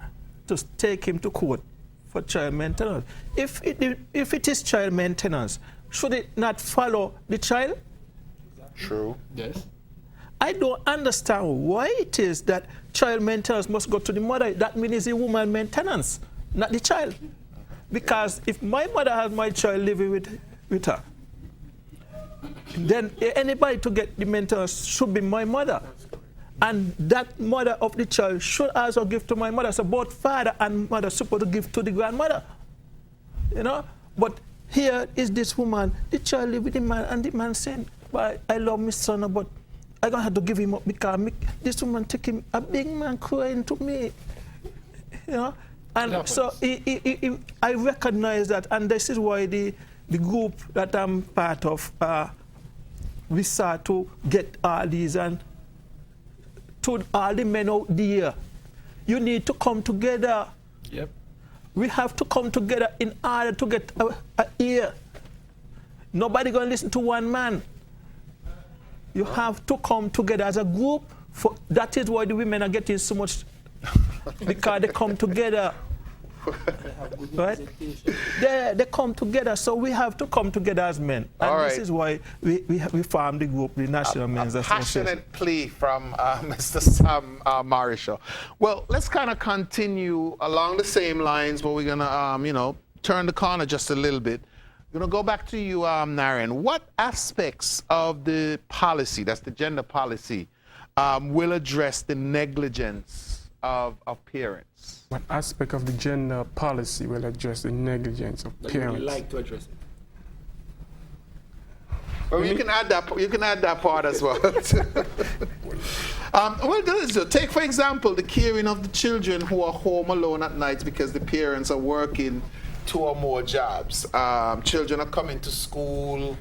to take him to court for child maintenance. If it is child maintenance, should it not follow the child? True. Yes. I don't understand why it is that child maintenance must go to the mother. That means it's the woman maintenance, not the child. Because if my mother has my child living with her, then anybody to get the maintenance should be my mother. And that mother of the child should also give to my mother. So both father and mother are supposed to give to the grandmother. You know? But here is this woman, the child live with the man, and the man saying, "But I love my son, but I'm going to have to give him up because this woman take him, a big man crying to me." You know? And so I recognize that, and this is why the group that I'm part of, we start to get all these, and to all the men out there, you need to come together. Yep. We have to come together in order to get a ear. Nobody gonna listen to one man. You have to come together as a group. That is why the women are getting so much, because they come together. Right? They come together, so we have to come together as men. And this is why we formed the group, the National Men's Association. Passionate plea from Mr. Sam Marisha. Well, let's kind of continue along the same lines, but we're going to, turn the corner just a little bit. We're going to go back to you, Naren. What aspects of the policy, that's the gender policy, will address the negligence of parents? What aspect of the gender policy will address the negligence of parents? Would you like to address it? Well, you can add that part as well. Take for example the caring of the children who are home alone at night because the parents are working 2 or more jobs. Children are coming to school,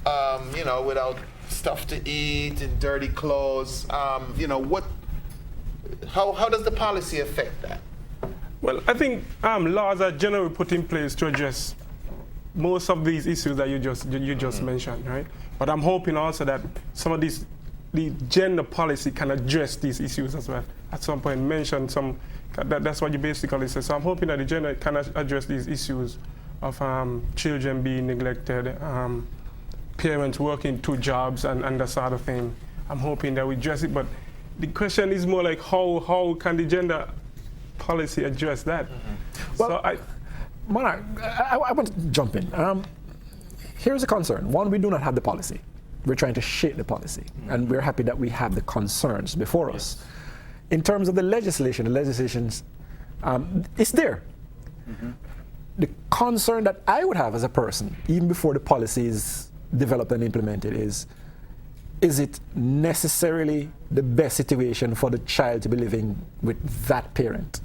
without stuff to eat, in dirty clothes. How does the policy affect that? Well, I think laws are generally put in place to address most of these issues that you just mentioned, right? But I'm hoping also that some of the gender policy can address these issues as well. At some point, mention some. That's what you basically say. So I'm hoping that the gender can address these issues of children being neglected, parents working 2 jobs, and that sort of thing. I'm hoping that we address it. But the question is more like how can the gender policy address that? Well, Monarch, I want to jump in. Here's a concern. One, we do not have the policy. We're trying to shape the policy, and we're happy that we have the concerns before us. In terms of the legislation, it's there. The concern that I would have as a person, even before the policy is developed and implemented, is it necessarily the best situation for the child to be living with that parent?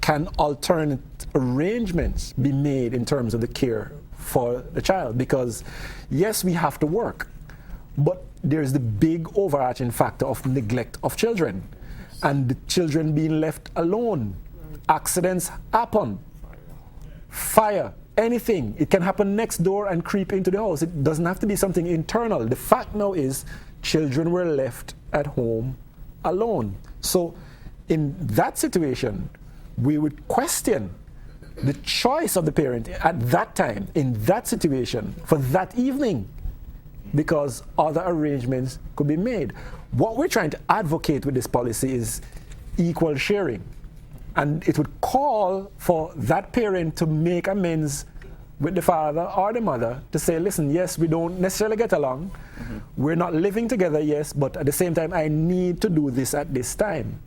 Can alternate arrangements be made in terms of the care for the child? Because yes, we have to work, but there's the big overarching factor of neglect of children and the children being left alone. Accidents happen, fire, anything. It can happen next door and creep into the house. It doesn't have to be something internal. The fact now is children were left at home alone. So in that situation, we would question the choice of the parent at that time, in that situation, for that evening, because other arrangements could be made. What we're trying to advocate with this policy is equal sharing. And it would call for that parent to make amends with the father or the mother to say, listen, yes, we don't necessarily get along. We're not living together, yes, but at the same time, I need to do this at this time.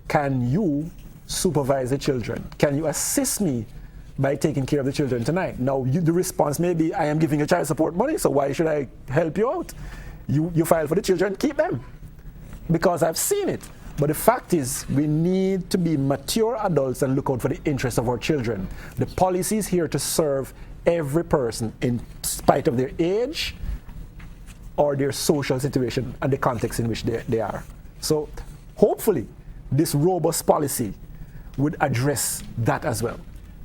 Can you supervise the children? Can you assist me by taking care of the children tonight? Now, the response may be, I am giving you child support money, so why should I help you out? You file for the children, keep them. Because I've seen it. But the fact is, we need to be mature adults and look out for the interests of our children. The policy is here to serve every person in spite of their age or their social situation and the context in which they are. So hopefully, this robust policy would address that as well.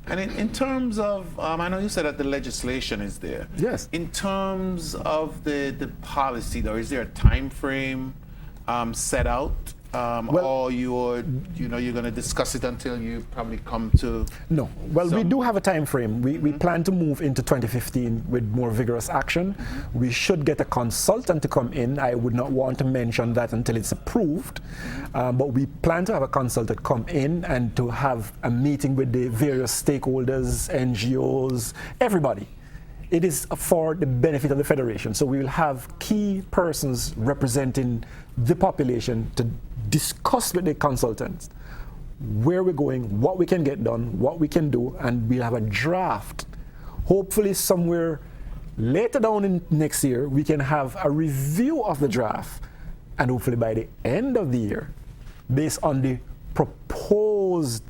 And in terms of, I know you said that the legislation is there. Yes. In terms of the policy, though, is there a time frame set out? Or you're going to discuss it until you probably come to... No. Well, we do have a time frame. We plan to move into 2015 with more vigorous action. We should get a consultant to come in. I would not want to mention that until it's approved. But we plan to have a consultant come in and to have a meeting with the various stakeholders, NGOs, everybody. It is for the benefit of the Federation. So we will have key persons representing the population to discuss with the consultants where we're going, what we can get done, what we can do, and we'll have a draft. Hopefully somewhere later down in next year, we can have a review of the draft, and hopefully by the end of the year, based on the proposed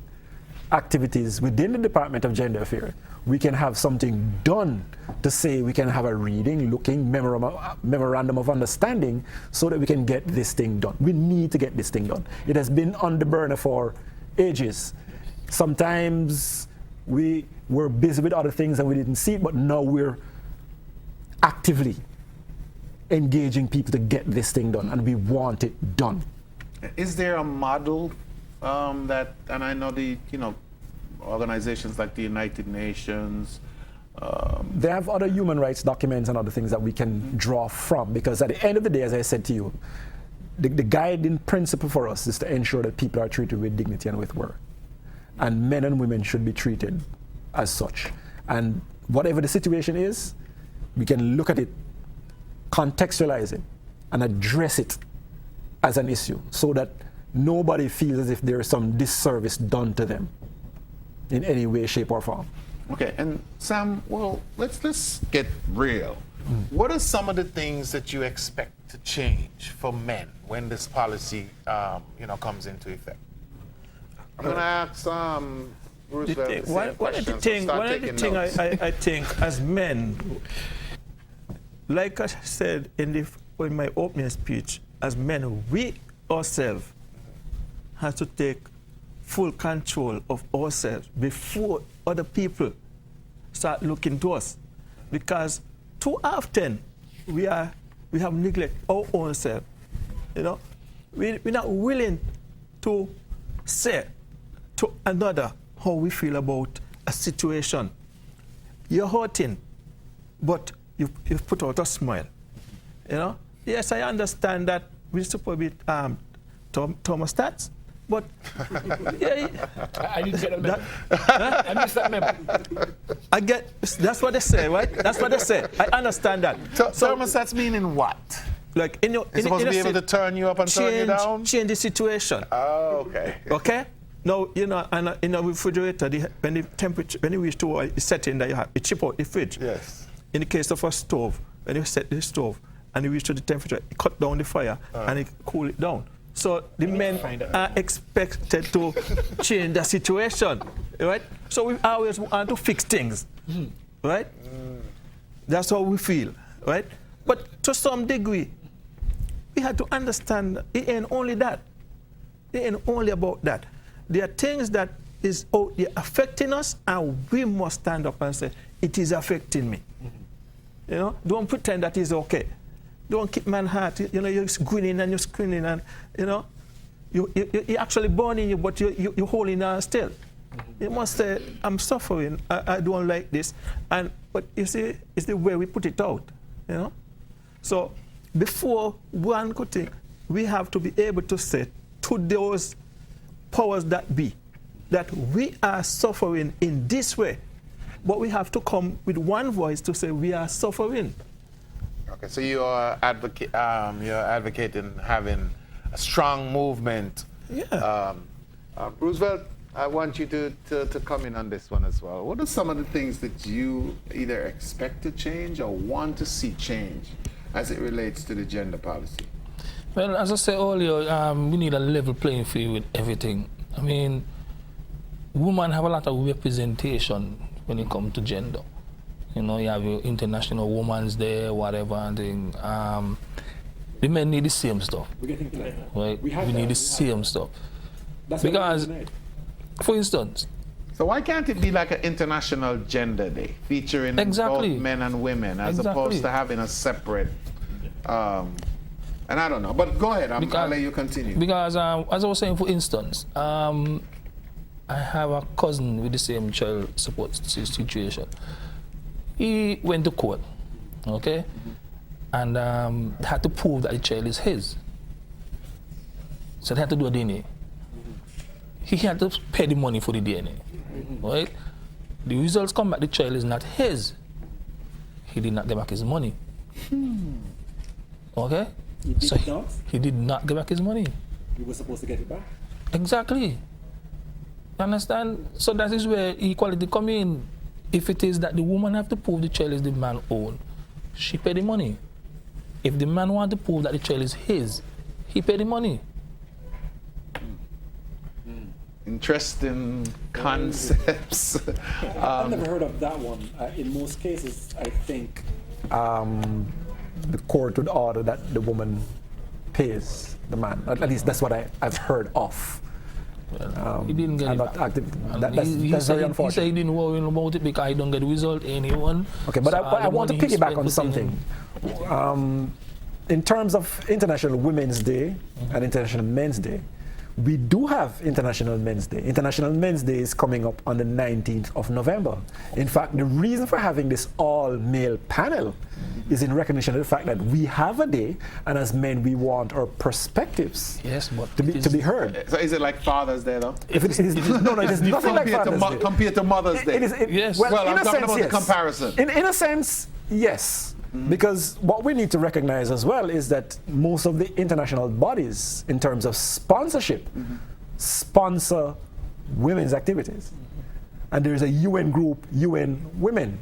activities within the Department of Gender Affairs, we can have something done to say we can have a reading, looking, memorandum of understanding so that we can get this thing done. We need to get this thing done. It has been on the burner for ages. Sometimes we were busy with other things and we didn't see it, but now we're actively engaging people to get this thing done, and we want it done. Is there a model that, and I know organizations like the United Nations, they have other human rights documents and other things that we can draw from, because at the end of the day, as I said to you, the guiding principle for us is to ensure that people are treated with dignity and with worth. And men and women should be treated as such. And whatever the situation is, we can look at it, contextualize it, and address it as an issue so that nobody feels as if there is some disservice done to them in any way, shape, or form. Okay, and Sam, well, let's get real. What are some of the things that you expect to change for men when this policy, comes into effect? I'm going to ask Roosevelt one of the things I think as men, like I said in my opening speech, as men, we ourselves have to take full control of ourselves before other people start looking to us. Because too often we have neglected our own self. We're not willing to say to another how we feel about a situation. You're hurting, but you've put out a smile. Yes, I understand that we're supposed to be thermostats, but I didn't get that. I missed that memo. I get that's what they say, right? That's what they say. I understand that. Thermostats meaning what? Like it's supposed to be able to turn you up and turn you down? Change the situation. Oh, okay. Okay? Now, and in a refrigerator, when the temperature, when you reach to a setting that you have, it chip out the fridge. Yes. In the case of a stove, when you set the stove and you reach to the temperature, it cut down the fire and it cool it down. So the men are expected to change the situation, right? So we always want to fix things, right? That's how we feel, right? But to some degree, we have to understand it ain't only that. It ain't only about that. There are things that is out there affecting us, and we must stand up and say, it is affecting me. Don't pretend that it's okay. Don't keep man heart. You're grinning and you're screaming, and you're actually burning you, but you're holding on still. You must say, I'm suffering. I don't like this, but you see, it's the way we put it out. So before one could think, we have to be able to say to those powers that be that we are suffering in this way, but we have to come with one voice to say we are suffering. Okay, so you're advocating having a strong movement. Yeah. Roosevelt, I want you to come in on this one as well. What are some of the things that you either expect to change or want to see change as it relates to the gender policy? Well, as I said earlier, we need a level playing field with everything. I mean, women have a lot of representation when it comes to gender. You have your International Women's Day, whatever, and thing. The men need the same stuff. We're getting to that. Right? We need the same stuff. Because, for instance... So why can't it be like an International Gender Day, featuring both men and women, as opposed to having a separate... and I don't know, but go ahead, I'll let you continue. Because, as I was saying, for instance, I have a cousin with the same child support situation. He went to court, okay, and had to prove that the child is his. So they had to do a DNA. He had to pay the money for the DNA, right? The results come back, the child is not his. He did not get back his money. Okay? He did not get back his money. You were supposed to get it back? Exactly. Understand? So that is where equality come in. If it is that the woman have to prove the child is the man's own, she pay the money. If the man want to prove that the child is his, he pay the money. Interesting concepts. I've never heard of that one. In most cases, I think the court would order that the woman pays the man. At least that's what I've heard of. He didn't get it back. That's very unfortunate. He said he didn't worry about it because he don't get the result anyone. Okay, but I want to piggyback on something. In terms of International Women's Day and International Men's Day, we do have International Men's Day. International Men's Day is coming up on the 19th of November. In fact, the reason for having this all-male panel is in recognition of the fact that we have a day, and as men, we want our perspectives to be heard. So is it like Father's Day, though? No, it is nothing like Father's Day. Compared to Mother's Day. Yes. Well, I'm talking about the comparison. In a sense, yes. Because what we need to recognize as well is that most of the international bodies, in terms of sponsorship, sponsor women's activities. And there's a UN group, UN Women.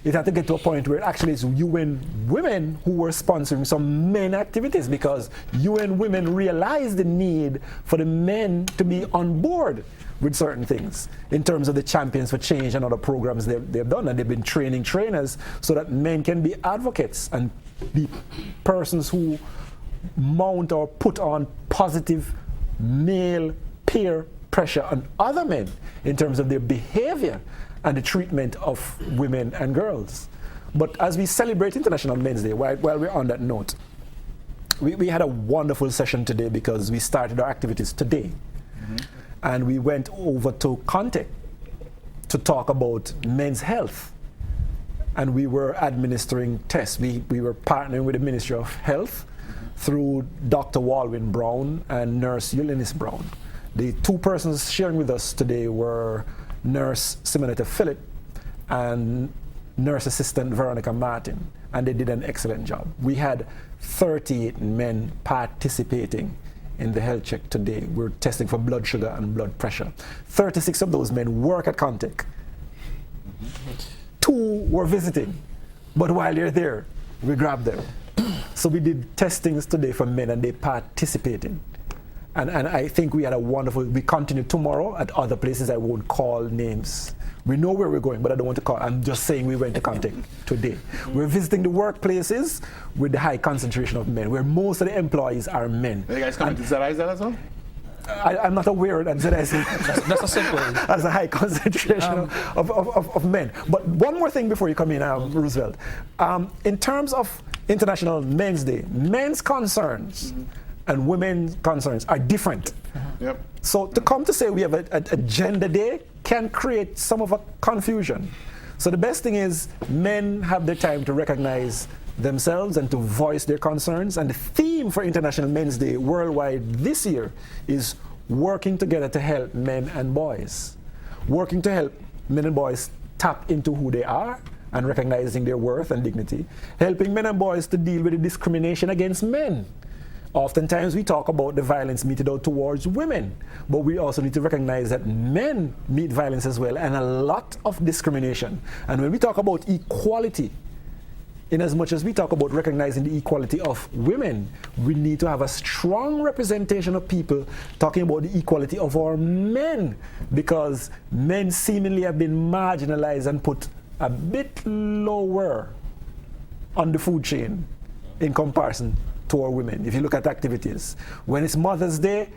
It had to get to a point where actually it's UN Women who were sponsoring some men activities, because UN Women realized the need for the men to be on board with certain things in terms of the Champions for Change and other programs they've done, and they've been training trainers so that men can be advocates and be persons who mount or put on positive male peer pressure on other men in terms of their behavior and the treatment of women and girls. But as we celebrate International Men's Day, while we're on that note, we had a wonderful session today because we started our activities today. And we went over to Contact to talk about men's health. And we were administering tests. We were partnering with the Ministry of Health through Dr. Walwyn Brown and Nurse Eunice Brown. The two persons sharing with us today were Nurse Simonetta Phillip and Nurse Assistant Veronica Martin, and they did an excellent job. We had 38 men participating in the health check today. We're testing for blood sugar and blood pressure. 36 of those men work at Contact. 2 were visiting, but while they're there, we grabbed them. So we did testings today for men, and they participated. And I think we had a wonderful, we continue tomorrow at other places. I won't call names. We know where we're going, but I don't want to call. I'm just saying we went to Contact today. We're visiting the workplaces with the high concentration of men, where most of the employees are men. Are you guys coming to ZIZ as well? I'm not aware that ZIZ that's a simple. That's a high concentration of men. But one more thing before you come in, Roosevelt. In terms of International Men's Day, men's concerns and women's concerns are different. Yep. So to come to say we have a gender day can create some of a confusion. So the best thing is men have the time to recognize themselves and to voice their concerns. And the theme for International Men's Day worldwide this year is working together to help men and boys. Working to help men and boys tap into who they are and recognizing their worth and dignity. Helping men and boys to deal with the discrimination against men. Oftentimes we talk about the violence meted out towards women, but we also need to recognize that men meet violence as well, and a lot of discrimination. And when we talk about equality, in as much as we talk about recognizing the equality of women, we need to have a strong representation of people talking about the equality of our men, because men seemingly have been marginalized and put a bit lower on the food chain in comparison to our women. If you look at activities, when it's Mother's Day,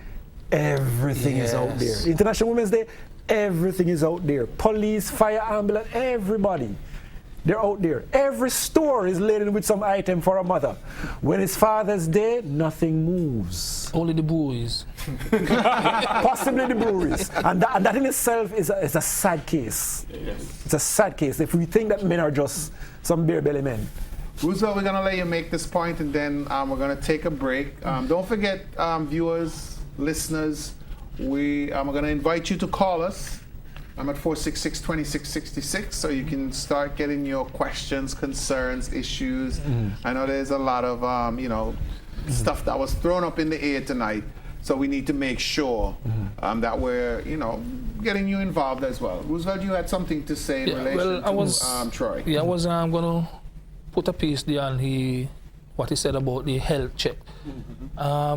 everything is out there. International Women's Day, everything is out there. Police, fire, ambulance, everybody, they're out there. Every store is laden with some item for a mother. When it's Father's Day, nothing moves. Only the breweries. Possibly the breweries. And that in itself is a sad case. Yes. It's a sad case if we think that men are just some bare belly men. Roosevelt, we're going to let you make this point, and then we're going to take a break. Don't forget, viewers, listeners, we're going to invite you to call us. I'm at 466-2666, so you can start getting your questions, concerns, issues. I know there's a lot of, stuff that was thrown up in the air tonight, so we need to make sure that we're, getting you involved as well. Roosevelt, you had something to say in relation to Troy. Yeah, I was going to put a piece there on what he said about the health check. I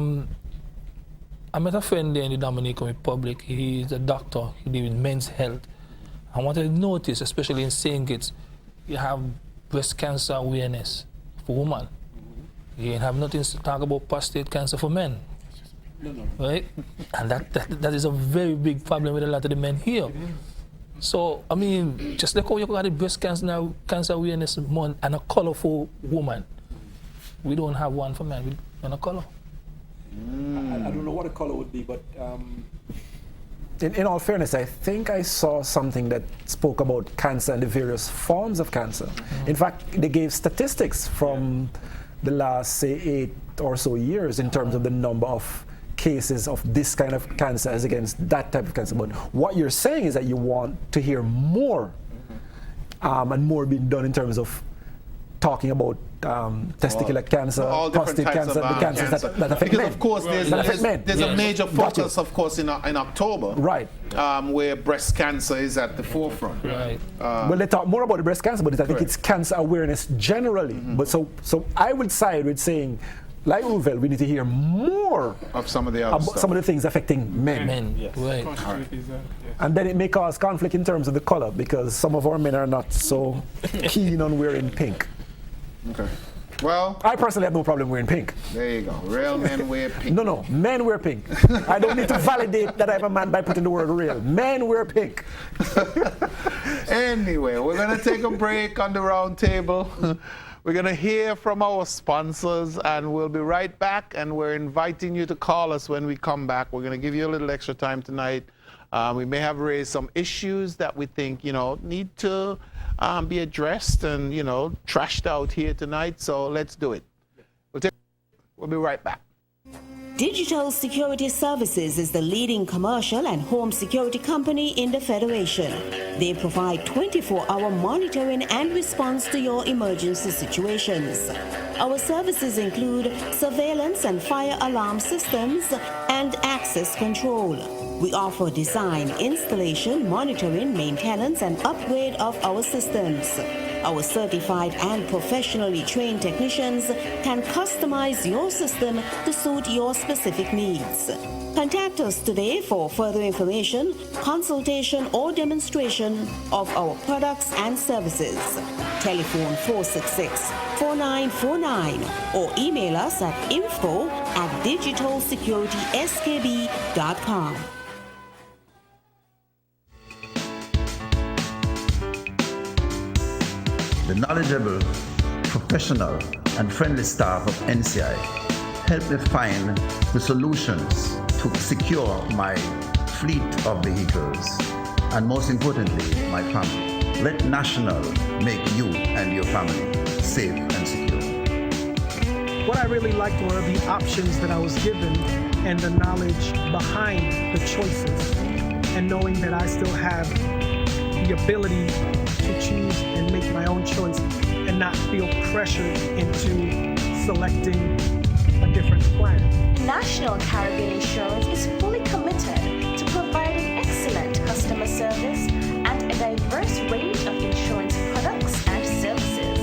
met a friend there in the Dominican Republic. He's a doctor. He deals with men's health. And what I noticed, especially in St. Kitts, you have breast cancer awareness for women. You have nothing to talk about prostate cancer for men. No. Right? And that is a very big problem with a lot of the men here. So, I mean, just like how you got the breast cancer awareness month and a colorful woman. We don't have one for men. We don't have a color. I don't know what a color would be, but in all fairness, I think I saw something that spoke about cancer and the various forms of cancer. In fact, they gave statistics from the last, say, 8 or so years in terms of the number of cases of this kind of cancer as against that type of cancer. But what you're saying is that you want to hear more and more being done in terms of talking about testicular cancer, all different prostate types cancer, of the cancers cancer. that affect because men. of course there's a major focus, of course, in October, right, where breast cancer is at the forefront. Right. Well, they talk more about the breast cancer, but I think it's cancer awareness generally. But so I would side with saying, like Uvel, we need to hear more of some of the other stuff. some of the things affecting men. Yes. Right. And then it may cause conflict in terms of the color, because some of our men are not so keen on wearing pink. Okay. Well, I personally have no problem wearing pink. There you go. Real men wear pink. No, men wear pink. I don't need to validate that I'm a man by putting the word real. Men wear pink. Anyway, we're going to take a break on the round table. We're going to hear from our sponsors, and we'll be right back. And we're inviting you to call us when we come back. We're going to give you a little extra time tonight. We may have raised some issues that we think, need to be addressed and, trashed out here tonight. So let's do it. We'll be right back. Digital Security Services is the leading commercial and home security company in the Federation. They provide 24-hour monitoring and response to your emergency situations. Our services include surveillance and fire alarm systems and access control. We offer design, installation, monitoring, maintenance, and upgrade of our systems. Our certified and professionally trained technicians can customize your system to suit your specific needs. Contact us today for further information, consultation, or demonstration of our products and services. Telephone 466-4949 or email us at info@digitalsecurityskb.com. The knowledgeable, professional, and friendly staff of NCI help me find the solutions to secure my fleet of vehicles and, most importantly, my family. Let National make you and your family safe and secure. What I really liked were the options that I was given and the knowledge behind the choices, and knowing that I still have the ability to choose and make my own choice and not feel pressured into selecting a different plan. National Caribbean Insurance is fully committed to providing excellent customer service and a diverse range of insurance products and services.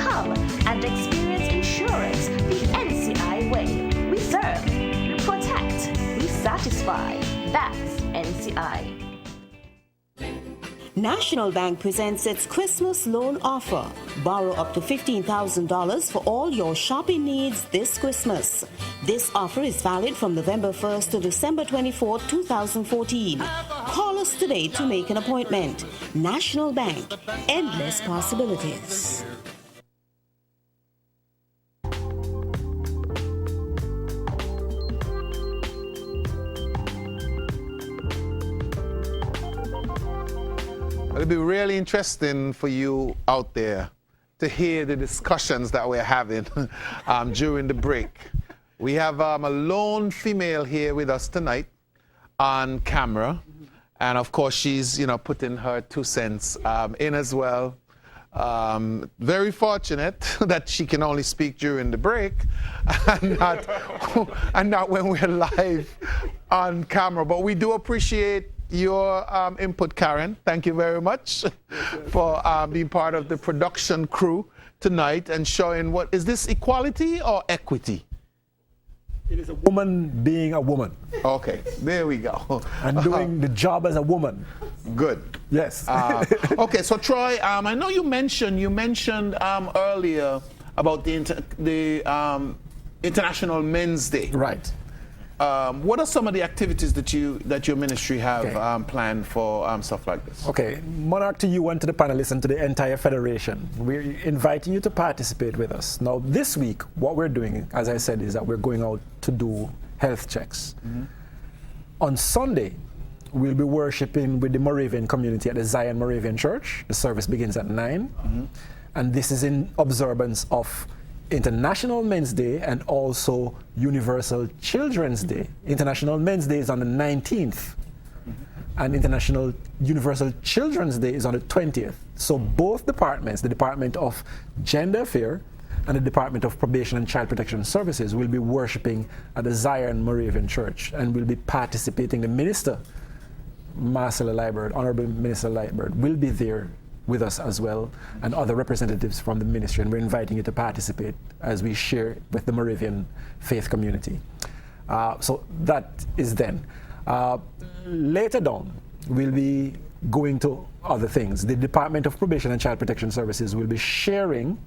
Come and experience insurance the NCI way. We serve, we protect, we satisfy. That's NCI. National Bank presents its Christmas loan offer. Borrow up to $15,000 for all your shopping needs this Christmas. This offer is valid from November 1st to December 24, 2014. Call us today to make an appointment. National Bank, endless possibilities. It'll be really interesting for you out there to hear the discussions that we're having during the break. We have a lone female here with us tonight on camera. And of course, she's, putting her 2 cents in as well. Very fortunate that she can only speak during the break and not when we're live on camera. But we do appreciate your input, Karen. Thank you very much for being part of the production crew tonight and showing what is this, equality or equity? It is a woman being a woman. Okay, there we go. And doing the job as a woman. Good. Yes. Okay, so Troy, I know you mentioned earlier about the International Men's Day. Right. What are some of the activities that your ministry have planned for stuff like this? Okay, Monarch, to you and to the panelists and to the entire Federation, we're inviting you to participate with us. Now, this week, what we're doing, as I said, is that we're going out to do health checks. Mm-hmm. On Sunday, we'll be worshiping with the Moravian community at the Zion Moravian Church. The service begins at 9, and this is in observance of International Men's Day and also Universal Children's Day. International Men's Day is on the 19th. and International Universal Children's Day is on the 20th. So both departments, the Department of Gender Affairs and the Department of Probation and Child Protection Services, will be worshiping at the Zion Moravian Church and will be participating. The Minister, Marcella Liebert, Honorable Minister Liebert, will be there with us as well, and other representatives from the ministry, and we're inviting you to participate as we share with the Moravian faith community. So that is then. Later down, we'll be going to other things. The Department of Probation and Child Protection Services will be sharing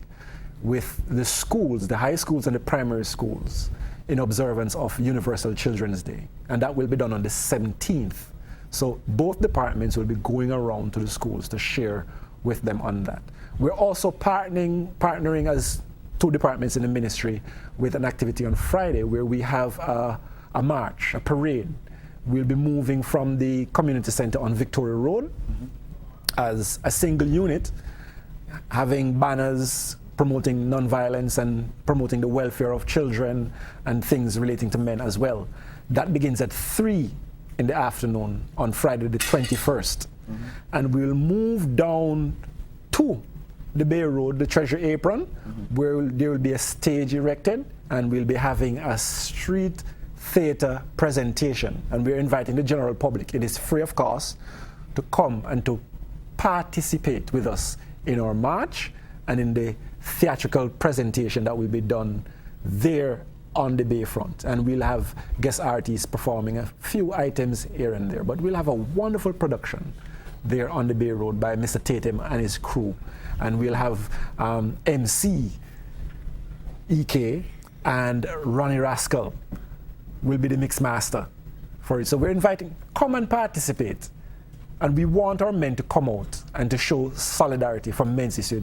with the schools, the high schools and the primary schools, in observance of Universal Children's Day. And that will be done on the 17th. So both departments will be going around to the schools to share with them on that. We're also partnering as two departments in the ministry with an activity on Friday where we have a march, a parade. We'll be moving from the community center on Victoria Road as a single unit, having banners promoting nonviolence and promoting the welfare of children and things relating to men as well. That begins at 3 in the afternoon on Friday the 21st. And we'll move down to the Bay Road, the Treasure Apron, where there will be a stage erected, and we'll be having a street theater presentation. And we're inviting the general public, it is free of cost, to come and to participate with us in our march and in the theatrical presentation that will be done there on the bayfront. And we'll have guest artists performing a few items here and there, but we'll have a wonderful production there on the Bay Road by Mr. Tatum and his crew. And we'll have MC EK and Ronnie Rascal will be the mix master for it. So we're inviting, come and participate. And we want our men to come out and to show solidarity from Men's Issue.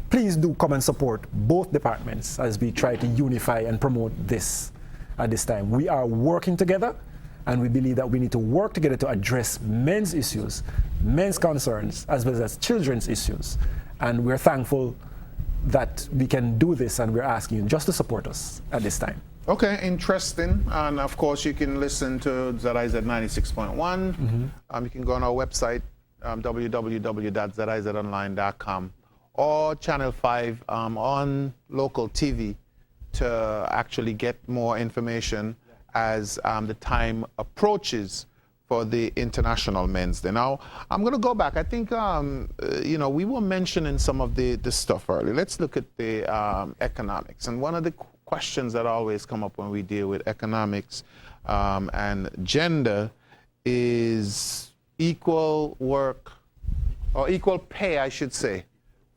Please do come and support both departments as we try to unify and promote this at this time. We are working together, and we believe that we need to work together to address men's issues, men's concerns, as well as children's issues. And we're thankful that we can do this, and we're asking you just to support us at this time. Okay, interesting. And of course, you can listen to ZIZ 96.1. You can go on our website, www.zizonline.com, or Channel 5 on local TV to actually get more information as the time approaches for the International Men's Day. Now, I'm going to go back. I think, you know, we were mentioning some of the stuff earlier. Let's look at the economics. And one of the questions that always come up when we deal with economics and gender is equal work, or equal pay, I should say,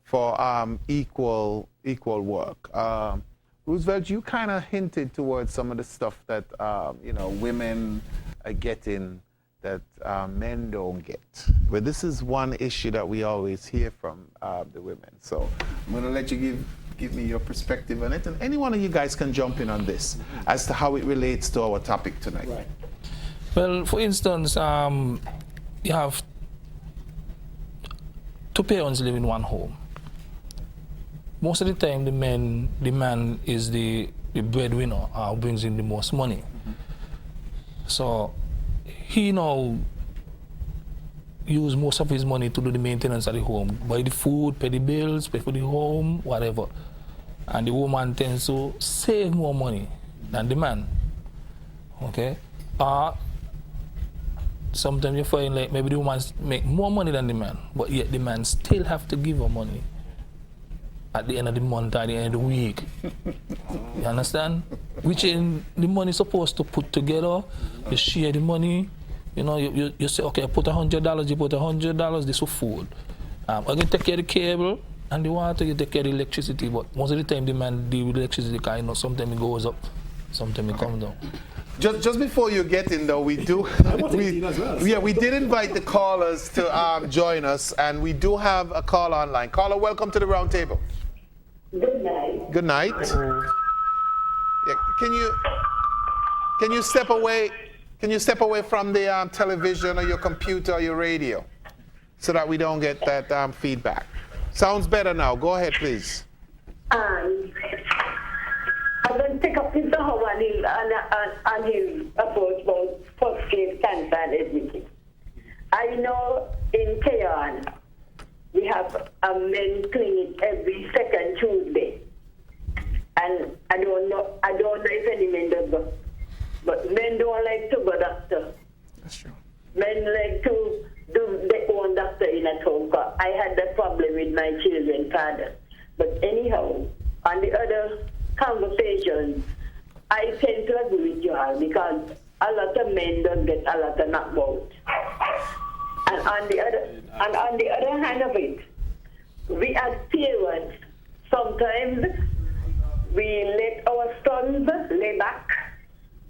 for equal work. Roosevelt, you kind of hinted towards some of the stuff that you know, women are getting that men don't get. But this is one issue that we always hear from the women. So I'm going to let you give me your perspective on it, and any one of you guys can jump in on this as to how it relates to our topic tonight. Right. Well, for instance, you have two parents live in one home. Most of the time, the man is the breadwinner, brings in the most money. So he now use most of his money to do the maintenance of the home, buy the food, pay the bills, pay for the home, whatever. And the woman tends to save more money than the man. Okay? Sometimes you find like maybe the woman make more money than the man, but yet the man still have to give her money at the end of the month, at the end of the week. You understand? Which in the money supposed to put together, you share the money. You know, you say, okay, I put $100, you put $100, this for food. I'm going to take care of the cable and the water, you take care of the electricity, but most of the time the man deal with electricity because, you know, sometimes it goes up, sometimes it comes down. Just before you get in, though, we did invite the callers to join us, and we do have a call online. Caller, welcome to the round table. Good night. Good night. Yeah, can you step away? Can you step away from the television or your computer or your radio, so that we don't get that feedback? Sounds better now. Go ahead, please. I'm going to take up Mr. Howard and his approach about first grade cancer and everything. I know in Keon, we have a men clinic every second Tuesday. And I don't know if any men does go. But men don't like to go doctor. That's true. Men like to do their own doctor in at home. I had that problem with my children's father. But anyhow, on the other conversations, I tend to agree with you all because a lot of men don't get a lot of knocked. And on the other hand of it, we as parents, sometimes we let our sons lay back,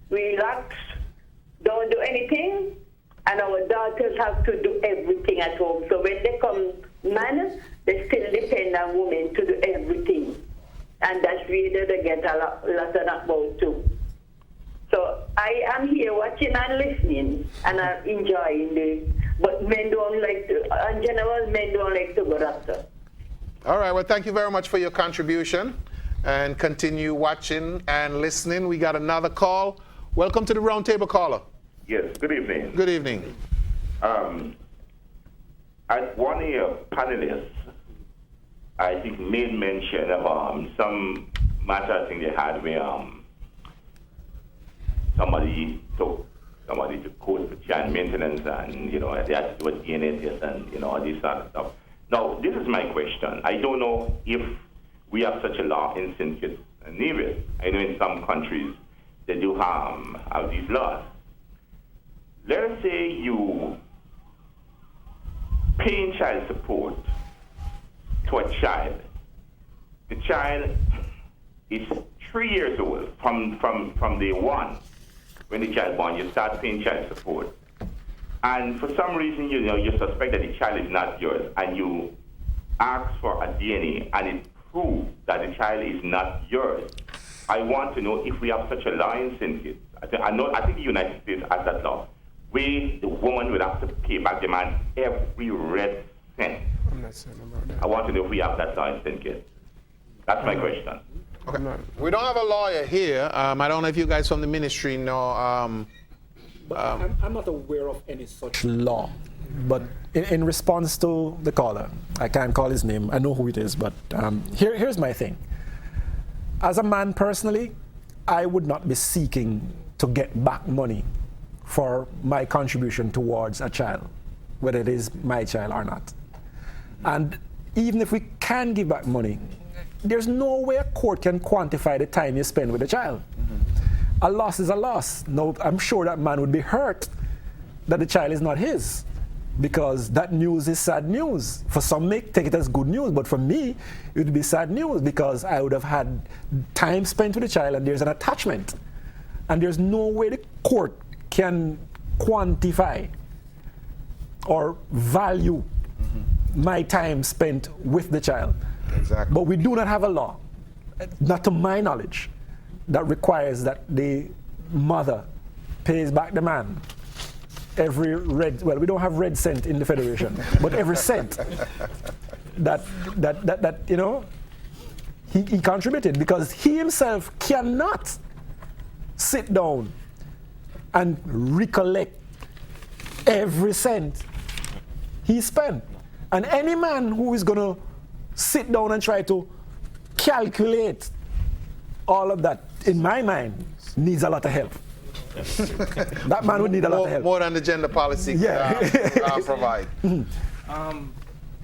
relax, don't do anything, and our daughters have to do everything at home. So when they come man, they still depend on women to do everything. And that's really they get a lot of knocked too. So I am here watching and listening, and I'm enjoying it. But men don't like to, in general, men don't like to go doctor. All right, well, thank you very much for your contribution. And continue watching and listening. We got another call. Welcome to the Roundtable Caller. Yes, good evening. Good evening. As one of your panelists, I think made mention of some matter I think they had where somebody took somebody to court for child maintenance and, they had to do a DNA test and, all this sort of stuff. Now, this is my question. I don't know if we have such a law in St. Kitts and Nevis. I know in some countries they do have these laws. Let us say you paying child support to a child. The child is 3 years old from day one. When the child born, you start paying child support. And for some reason, you suspect that the child is not yours, and you ask for a DNA, and it proves that the child is not yours. I want to know if we have such a law in St. Kitts. I think the United States has that law. The woman would have to pay back the man every red cent. I'm not saying about that. I want to know if we have that law in St. Kitts. That's my question. Okay. We don't have a lawyer here. I don't know if you guys from the ministry know. But I'm not aware of any such law. But in response to the caller, I can't call his name. I know who it is, but here's my thing. As a man personally, I would not be seeking to get back money for my contribution towards a child, whether it is my child or not. And even if we can give back money, there's no way a court can quantify the time you spend with a child. Mm-hmm. A loss is a loss. No, I'm sure that man would be hurt that the child is not his, because that news is sad news. For some may take it as good news, but for me, it would be sad news because I would have had time spent with the child and there's an attachment. And there's no way the court can quantify or value my time spent with the child. Exactly. But we do not have a law, not to my knowledge, that requires that the mother pays back the man every we don't have red cent in the Federation, but every cent that he contributed, because he himself cannot sit down and recollect every cent he spent. And any man who is going to sit down and try to calculate all of that, in my mind, needs a lot of help. That man would need a lot of help. More than the gender policy provide.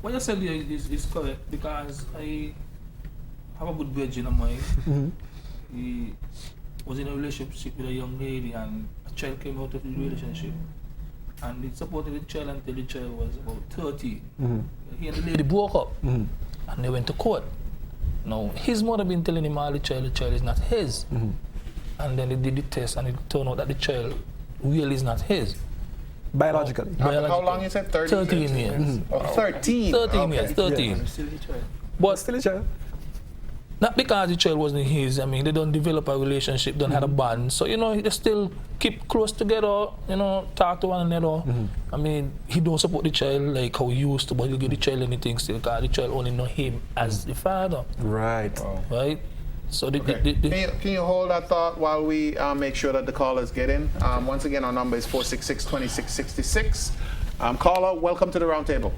What you said here is correct, because I have a good virgin of mine. Mm-hmm. He was in a relationship with a young lady, and a child came out of the relationship. And he supported the child until the child was about 13. Mm-hmm. He and the lady broke up, and they went to court. Now, his mother been telling him all the child is not his. Mm-hmm. And then they did the test, and it turned out that the child really is not his. Biologically. How long you said? 13 years. Mm-hmm. Oh, 13. 13 years, 13. Yeah. But still a child. Not because the child wasn't his. I mean, they don't develop a relationship, don't have a bond. So, they still keep close together, talk to one another. Mm-hmm. I mean, he don't support the child like how he used to, but he'll give the child anything still, because the child only know him as the father. Right. Wow. Right? So Can you hold that thought while we make sure that the callers get in? Once again, our number is 466-2666. Caller, welcome to the round table.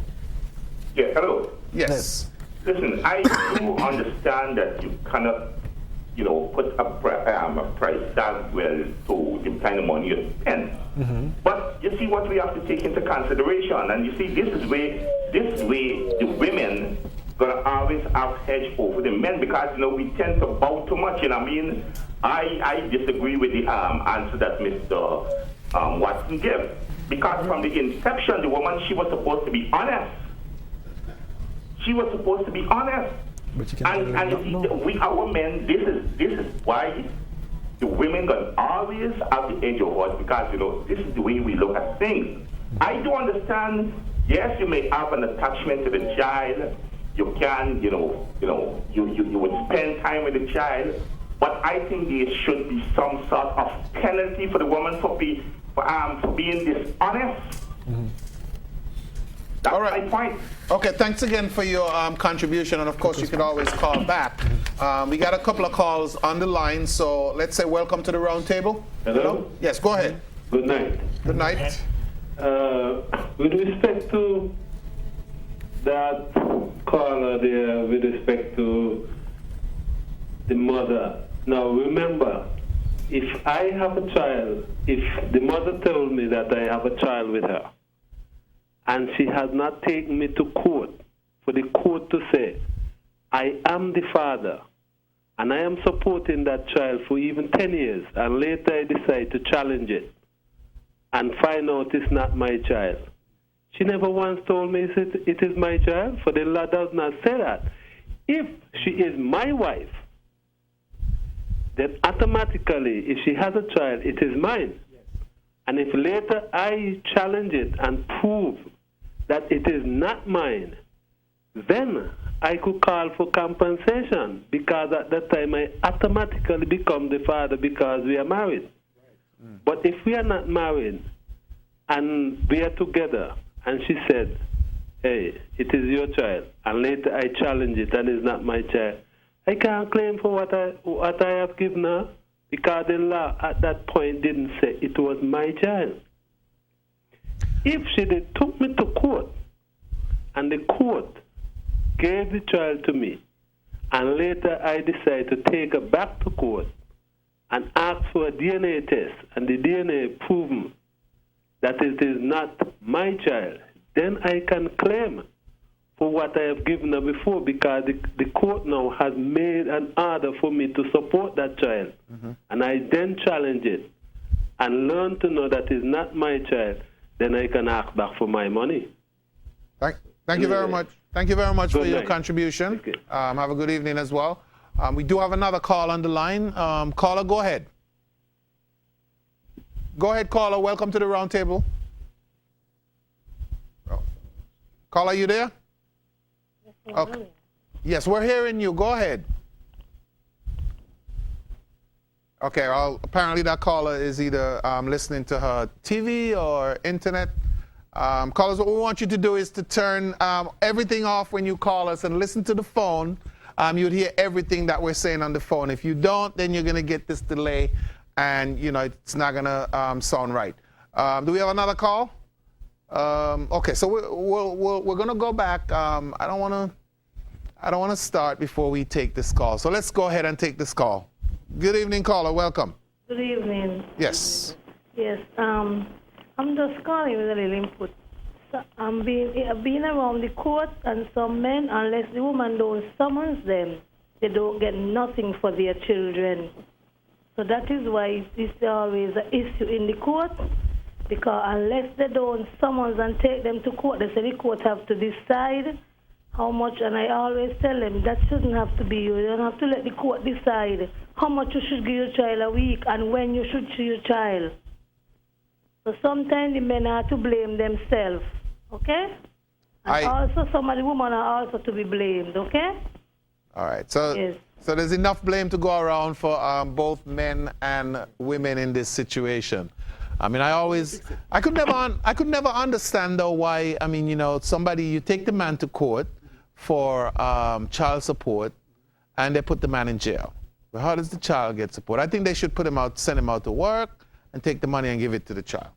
Yeah, hello. Yes. Listen, I do understand that you cannot, put a price tag well to the kind of money you spend. But you see what we have to take into consideration, and you see this way the women gonna always have hedge over the men because we tend to bow too much. I mean, I disagree with the answer that Mr. Watson gave, because from the inception, the woman, she was supposed to be honest. She was supposed to be honest. And you see, we our men, this is why the women gonna always have the edge over us, because this is the way we look at things. I do understand. Yes, you may have an attachment to the child. You can, you would spend time with the child. But I think there should be some sort of penalty for the woman for being dishonest. That's my point. Okay, thanks again for your contribution, and of course you can always call back. We got a couple of calls on the line, so let's say welcome to the round table. Hello? Yes, go ahead. Good night. Good night. With respect to that caller there, with respect to the mother, now remember, if I have a child, if the mother told me that I have a child with her, and she has not taken me to court for the court to say, I am the father, and I am supporting that child for even 10 years, and later I decide to challenge it and find out it's not my child. She never once told me it is my child, for the law does not say that. If she is my wife, then automatically, if she has a child, it is mine. And if later I challenge it and prove that it is not mine, then I could call for compensation, because at that time I automatically become the father because we are married. But if we are not married and we are together, and she said, hey, it is your child, and later I challenge it and it's not my child, I can't claim for what I have given her, because the law at that point didn't say it was my child. If she did took me to court, and the court gave the child to me, and later I decide to take her back to court and ask for a DNA test, and the DNA proven that it is not my child, then I can claim for what I have given her before, because the court now has made an order for me to support that child. And I then challenge it and learn to know that it's not my child, then I can ask back for my money. Thank you very much. Thank you very much for your contribution. Have a good evening as well. We do have another call on the line. Caller, go ahead. Go ahead, caller. Welcome to the round table. Caller, are you there? Okay. Yes, we're hearing you. Go ahead. Okay, well, apparently that caller is either listening to her TV or internet. Callers, what we want you to do is to turn everything off when you call us and listen to the phone. You'd hear everything that we're saying on the phone. If you don't, then you're going to get this delay, and it's not going to sound right. Do we have another call? Okay, so we're going to go back. I don't want to start before we take this call. So let's go ahead and take this call. Good evening, caller. Welcome. Good evening. Yes. Yes. I'm just calling with a little input. So I've been around the court, and some men, unless the woman don't summons them, they don't get nothing for their children. So that is why it's always an issue in the court, because unless they don't summons and take them to court, they say the court have to decide how much, and I always tell them that shouldn't have to be you. You don't have to let the court decide how much you should give your child a week and when you should see your child. So sometimes the men are to blame themselves, okay? And also some of the women are also to be blamed, okay? All right. So, yes. So there's enough blame to go around for both men and women in this situation. I mean, I could never understand though why. I mean, you take the man to court for child support, and they put the man in jail. But how does the child get support? I think they should send him out to work, and take the money and give it to the child.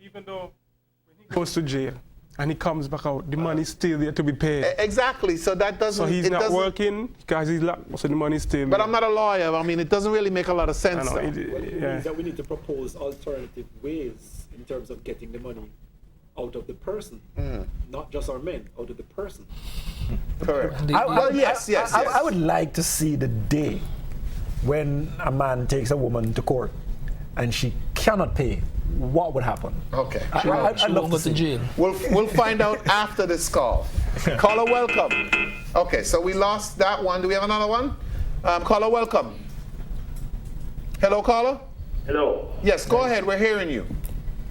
Even though when he goes to jail and he comes back out, the money is still there to be paid. Exactly. So that doesn't. So he's it not doesn't- working because he's locked, so the money is still there. But I'm not a lawyer. I mean, it doesn't really make a lot of sense. I know, though. It means that we need to propose alternative ways in terms of getting the money out of the person, not just our men, out of the person. Correct. Yes. I would like to see the day when a man takes a woman to court and she cannot pay. What would happen? Okay. I'd love to see. jail. We'll find out after this call. Caller, welcome. Okay, so we lost that one. Do we have another one? Caller, welcome. Hello, caller? Hello. Yes, go ahead. We're hearing you.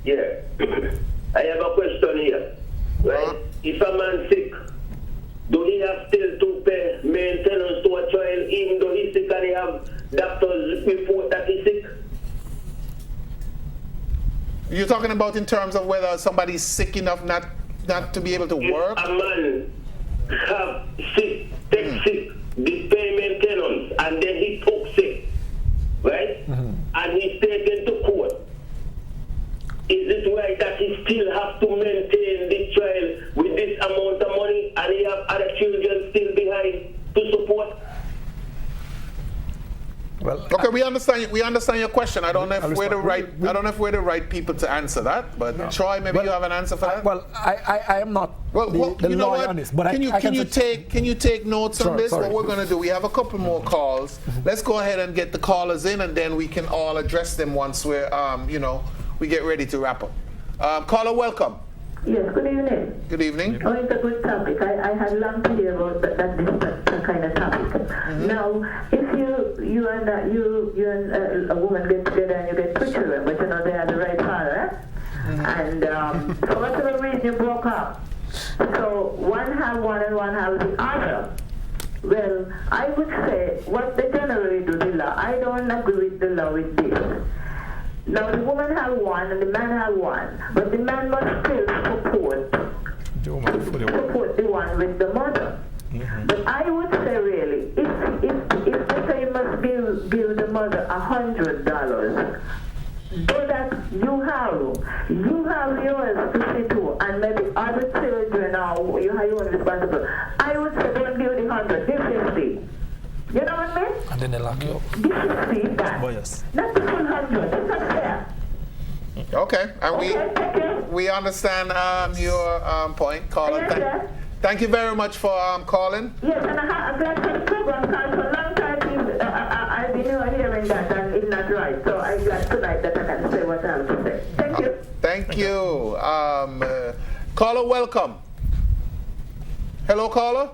Yeah. I have a question here. Right? If a man sick, do he have still to pay maintenance to a child even though he's sick and he have doctors report that he's sick? You're talking about in terms of whether somebody's sick enough not to be able to work? If a man have sick, take sick, they pay maintenance, and then he took sick, right? And he's taken to court. Is it right that he still have to maintain this child with this amount of money and he have other children still behind to support? Well, okay, we understand your question. I don't know if we're the right people to answer that. But Troy, maybe you have an answer for that. Well, I am not the you know lawyer what? on this, but can you take notes on this? What we're going to do? We have a couple more calls. Let's go ahead and get the callers in, and then we can all address them once we're we get ready to wrap up. Caller, welcome. Yes, good evening. Good evening. Oh, it's a good topic. I had long to hear about that kind of topic. Now, if you and a woman get together and you get two children, but you know they are the right father, and for whatever reason you broke up, so one have one and one have the other. Well, I would say what they generally do, the law. I don't agree with the law with this. Now the woman have one and the man have one, but the man must still support the one with the mother. But I would say really, if they say you must give the mother $100, so that you have yours to see to, and maybe other children are you have your own responsibility. I would say don't give the 100, give 50. You know what I mean? And then they lock you up. This is feedback. Not the 100. That's not fair. Okay, and we understand your point, caller. Yes, thank you very much for calling. Yes, and I'm glad for the program because for a long time I've been hearing that and it's not right. So I'm glad tonight that I can say what I have to say. Thank you. Thank you. Caller, welcome. Hello, caller?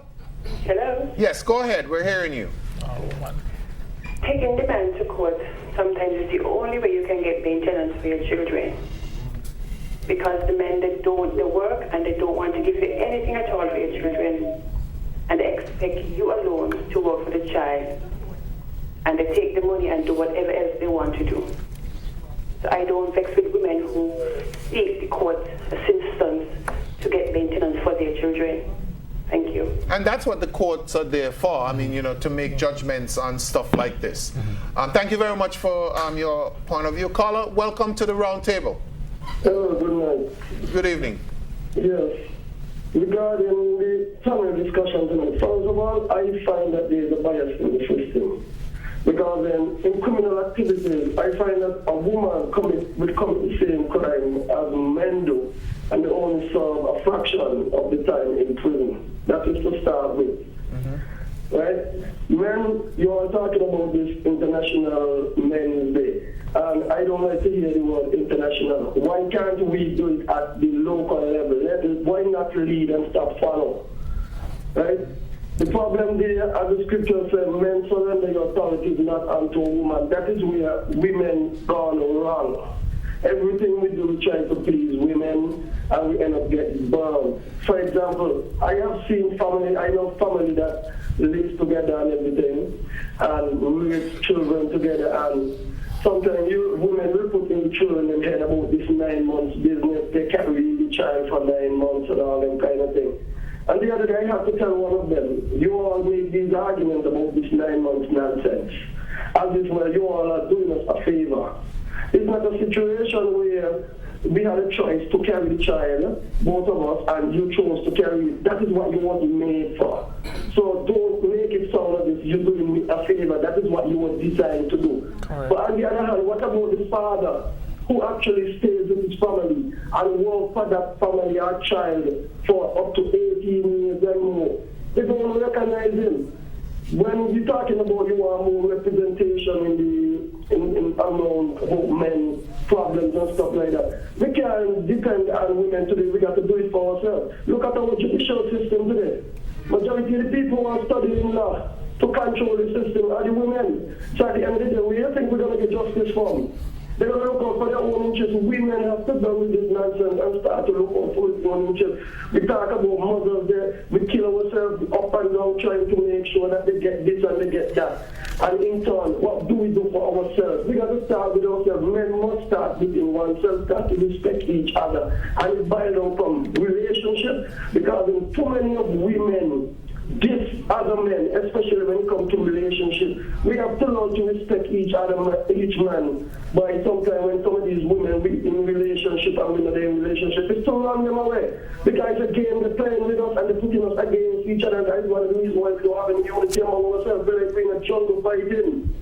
Hello? Yes, go ahead. We're hearing you. Taking the man to court sometimes is the only way you can get maintenance for your children. Because the men, they work and they don't want to give you anything at all for your children. And they expect you alone to work for the child. And they take the money and do whatever else they want to do. So I don't vex with women who seek the court assistance to get maintenance for their children. Thank you. And that's what the courts are there for. I mean, to make judgments on stuff like this. Thank you very much for your point of view. Caller, welcome to the round table. Hello, good night. Good evening. Yes. Regarding the family discussion tonight, first of all, I find that there is a bias in the system. Because in criminal activities, I find that a woman will commit the same crime as men do, and they only serve a fraction of the time in prison. That is to start with. Right? Men, you are talking about this International Men's Day, and I don't like to hear the word international. Why can't we do it at the local level? Why not lead and stop follow? Right? The problem there, as the scripture says, men surrender your authority not unto a woman. That is where women gone wrong. Everything we do, we try to please women, and we end up getting burned. For example, I have seen I know family that lives together and everything, and raise children together, and sometimes women will put in children in head about this 9 months business. They carry the child for 9 months and all that kind of thing. And the other day I have to tell one of them, you all make these arguments about this 9 months nonsense, as if you all are doing us a favor. It's not a situation where we had a choice to carry the child, both of us, and you chose to carry it. That is what you were made for. So don't make it sound as if you're doing me a favor. That is what you were designed to do. Correct. But on the other hand, what about the father who actually stays with his family and works for that family or child for up to 18 years and more? They don't recognize him. When you're talking about you want more representation in among men problems and stuff like that, we can't depend on women today. We got to do it for ourselves. Look at our judicial system today. Majority of the people who are studying law to control the system are the women. So at the end of the day, we don't think we're going to get justice from. They're going to look out for their own interests. Women have to done with this nonsense and start to look out for their own interests. We talk about mothers there. We kill ourselves up and down trying to make sure that they get this and they get that. And in turn, what do we do for ourselves? We got to start with ourselves. Men must start within oneself, start to respect each other. And it boils down from relationship, because in too many of women, this other men, especially when it comes to relationship, we have to learn to respect each other, each man. By sometimes when some of these women in relationship and we're not in relationship, it's to run them away. Because it's a game they're playing with us and they're putting us against each other. And that's one of the reasons why we don't have any unity among ourselves. We're like being a jungle fighting.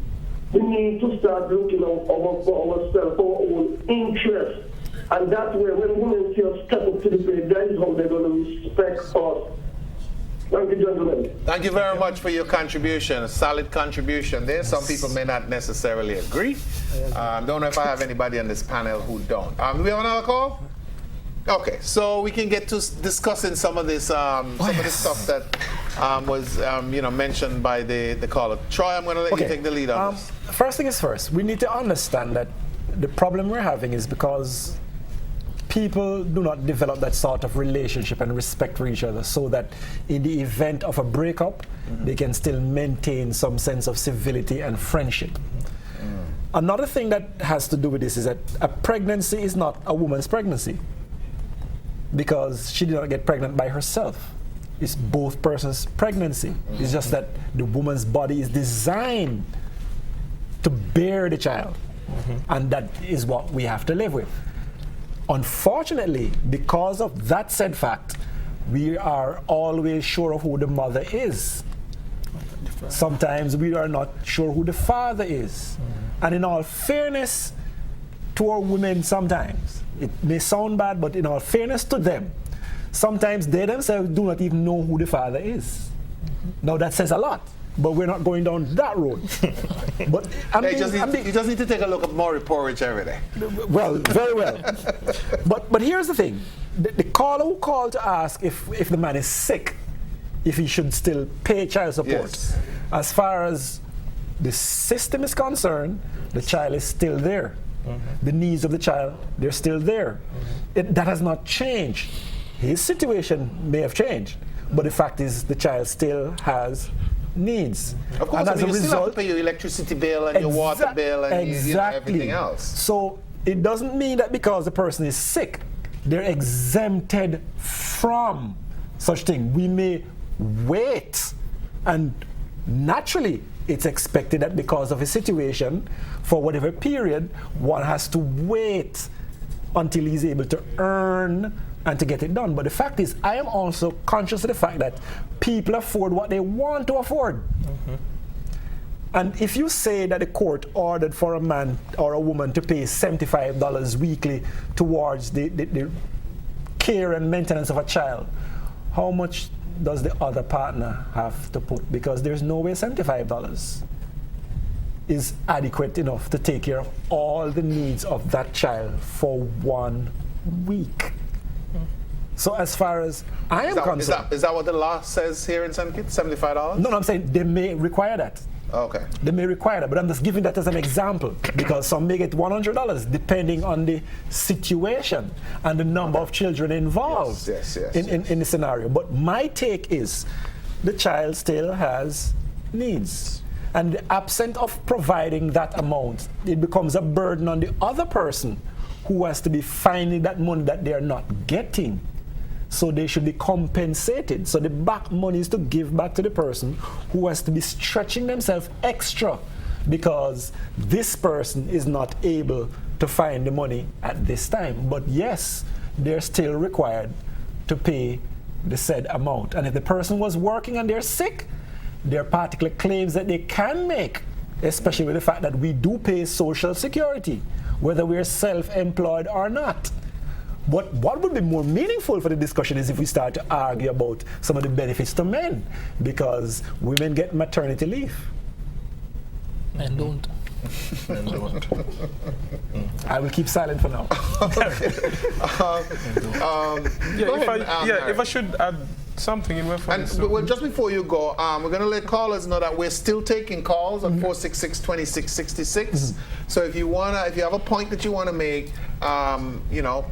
We need to start looking out for ourselves, for our own interests. And that way, when women see us step up to the plate, that is how they're going to respect us. Thank you, gentlemen. Thank you very much for your contribution, a solid contribution there. Some people may not necessarily agree. Don't know if I have anybody on this panel who don't. Do we have another call? Okay, so we can get to discussing some of this, some of the stuff that was, mentioned by the caller. Troy, I'm going to let you take the lead on this. First thing is first, we need to understand that the problem we're having is because people do not develop that sort of relationship and respect for each other, so that in the event of a breakup, they can still maintain some sense of civility and friendship. Another thing that has to do with this is that a pregnancy is not a woman's pregnancy, because she did not get pregnant by herself. It's both persons' pregnancy. It's just that the woman's body is designed to bear the child, and that is what we have to live with. Unfortunately, because of that said fact, we are always sure of who the mother is. Sometimes we are not sure who the father is. And in all fairness to our women, sometimes, it may sound bad, but in all fairness to them, sometimes they themselves do not even know who the father is. Now that says a lot, but we're not going down that road. But you just need to take a look at Maury Porridge every day. Well, very well. But here's the thing. The caller who called to ask if the man is sick, if he should still pay child support. Yes. As far as the system is concerned, the child is still there. The needs of the child, they're still there. That has not changed. His situation may have changed, but the fact is the child still has needs. Of course, and you still have to pay your electricity bill and your water bill and everything else. So it doesn't mean that because the person is sick, they're exempted from such thing. We may wait, and naturally it's expected that because of a situation, for whatever period, one has to wait until he's able to earn and to get it done. But the fact is, I am also conscious of the fact that people afford what they want to afford. And if you say that the court ordered for a man or a woman to pay $75 weekly towards the care and maintenance of a child, how much does the other partner have to put? Because there's no way $75 is adequate enough to take care of all the needs of that child for 1 week. So as far as I am concerned... Is that what the law says here in St. Kitts, $75? No, I'm saying they may require that. Okay. They may require that, but I'm just giving that as an example, because some may get $100 depending on the situation and the number of children involved in the scenario. But my take is the child still has needs. And the absence of providing that amount, it becomes a burden on the other person who has to be finding that money that they are not getting. So they should be compensated. So the back money is to give back to the person who has to be stretching themselves extra because this person is not able to find the money at this time. But yes, they're still required to pay the said amount. And if the person was working and they're sick, there are particular claims that they can make, especially with the fact that we do pay Social Security, whether we're self-employed or not. But what would be more meaningful for the discussion is if we start to argue about some of the benefits to men, because women get maternity leave. Men don't. Men don't. I will keep silent for now. If I should add something in reference. And well, just before you go, we're going to let callers know that we're still taking calls on 466-2666. So if you have a point that you want to make,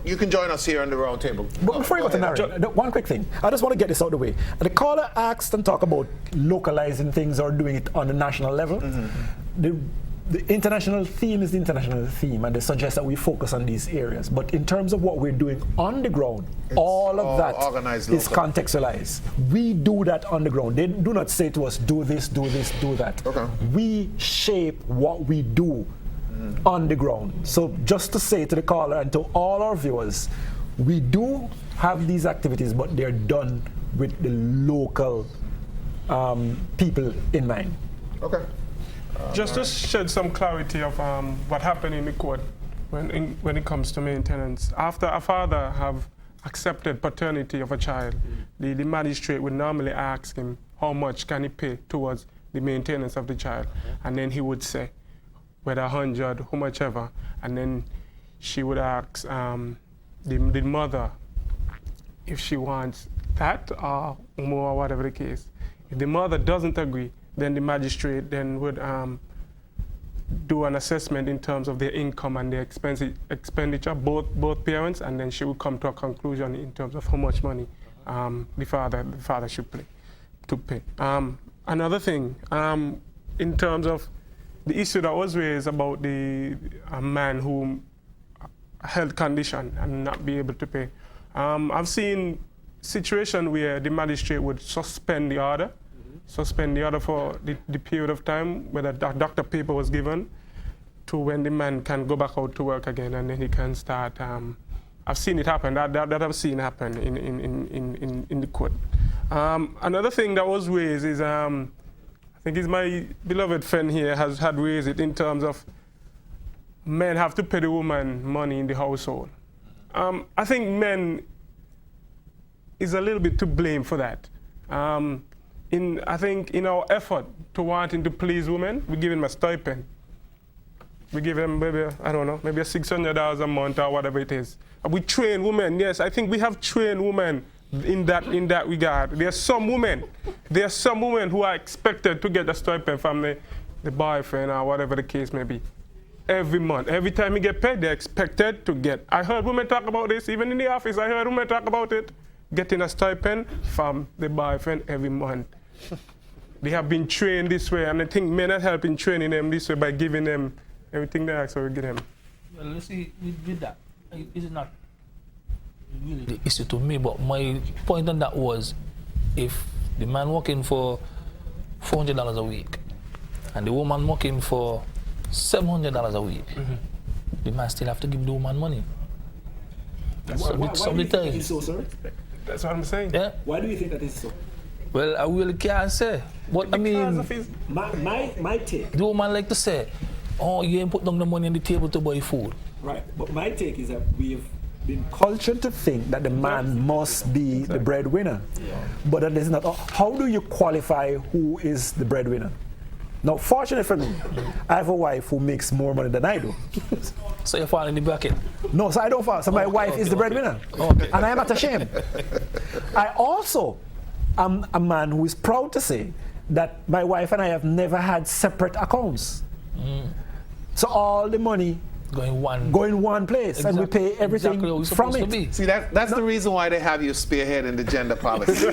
you can join us here on the round table. But before you go to Naren, one quick thing. I just want to get this out of the way. The caller asked and talked about localizing things or doing it on the national level. The international theme is the international theme, and they suggest that we focus on these areas. But in terms of what we're doing on the ground, all of that is contextualized. We do that on the ground. They do not say to us, do this, do this, do that. Okay. We shape what we do on the ground. So just to say to the caller and to all our viewers, we do have these activities, but they're done with the local people in mind. Okay. Just to shed some clarity of what happened in the court when it comes to maintenance. After a father have accepted paternity of a child, the magistrate would normally ask him how much can he pay towards the maintenance of the child, and then he would say whether 100, how much ever, and then she would ask the mother if she wants that or more, or whatever the case. If the mother doesn't agree, then the magistrate then would do an assessment in terms of their income and their expenditure, both parents, and then she would come to a conclusion in terms of how much money the father should pay. Another thing, in terms of the issue that was raised about a man who health condition and not be able to pay. I've seen situations where the magistrate would suspend the order for the period of time where the doctor paper was given to when the man can go back out to work again, and then he can start. I've seen it happen. That I've seen happen in the court. Another thing that was raised is I think it's my beloved friend here has had raised it in terms of men have to pay the woman money in the household. I think men is a little bit to blame for that. I think in our effort to wanting to please women, we give them a stipend. We give them maybe, I don't know, maybe $600 a month or whatever it is. We train women, yes, I think we have trained women in that regard. There are some women who are expected to get a stipend from the boyfriend or whatever the case may be. Every month, every time you get paid, they're expected to get. I heard women talk about this, even in the office, I heard women talk about it, getting a stipend from the boyfriend every month. They have been trained this way, and I think men are helping training them this way by giving them everything they ask for, we give them. Well, let's see, with that, it's not really the issue to me, but my point on that was, if the man working for $400 a week, and the woman working for $700 a week, the man still have to give the woman money. Why do you think that is so, sir? That's what I'm saying. Yeah. Why do you think that is so? Well, I really can't say. But I mean, my take. The woman like to say, oh, you ain't put down the money on the table to buy food. Right. But my take is that we've been cultured to think that the man must be the breadwinner. Yeah. But that is not. How do you qualify who is the breadwinner? Now, fortunately for me, I have a wife who makes more money than I do. So you fall in the bracket? No, so I don't fall. So my wife is the breadwinner. And I am not ashamed. I also am a man who is proud to say that my wife and I have never had separate accounts. So all the money going one place, and we pay everything from it. See, that's the reason why they have you spearheading the gender policy.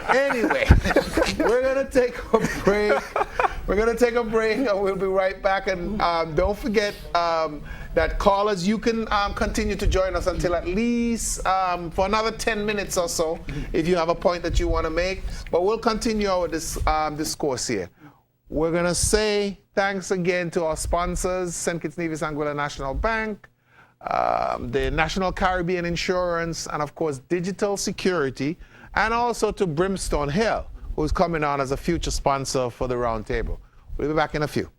Anyway, we're gonna take a break. We're gonna take a break, and we'll be right back. And don't forget that callers, you can continue to join us until at least for another 10 minutes or so, if you have a point that you want to make. But we'll continue our discourse here. we're going to say thanks again to our sponsors, St. Kitts Nevis Anguilla National Bank, the National Caribbean Insurance, and of course Digital Security, and also to Brimstone Hill, who's coming on as a future sponsor for the roundtable. We'll be back in a few.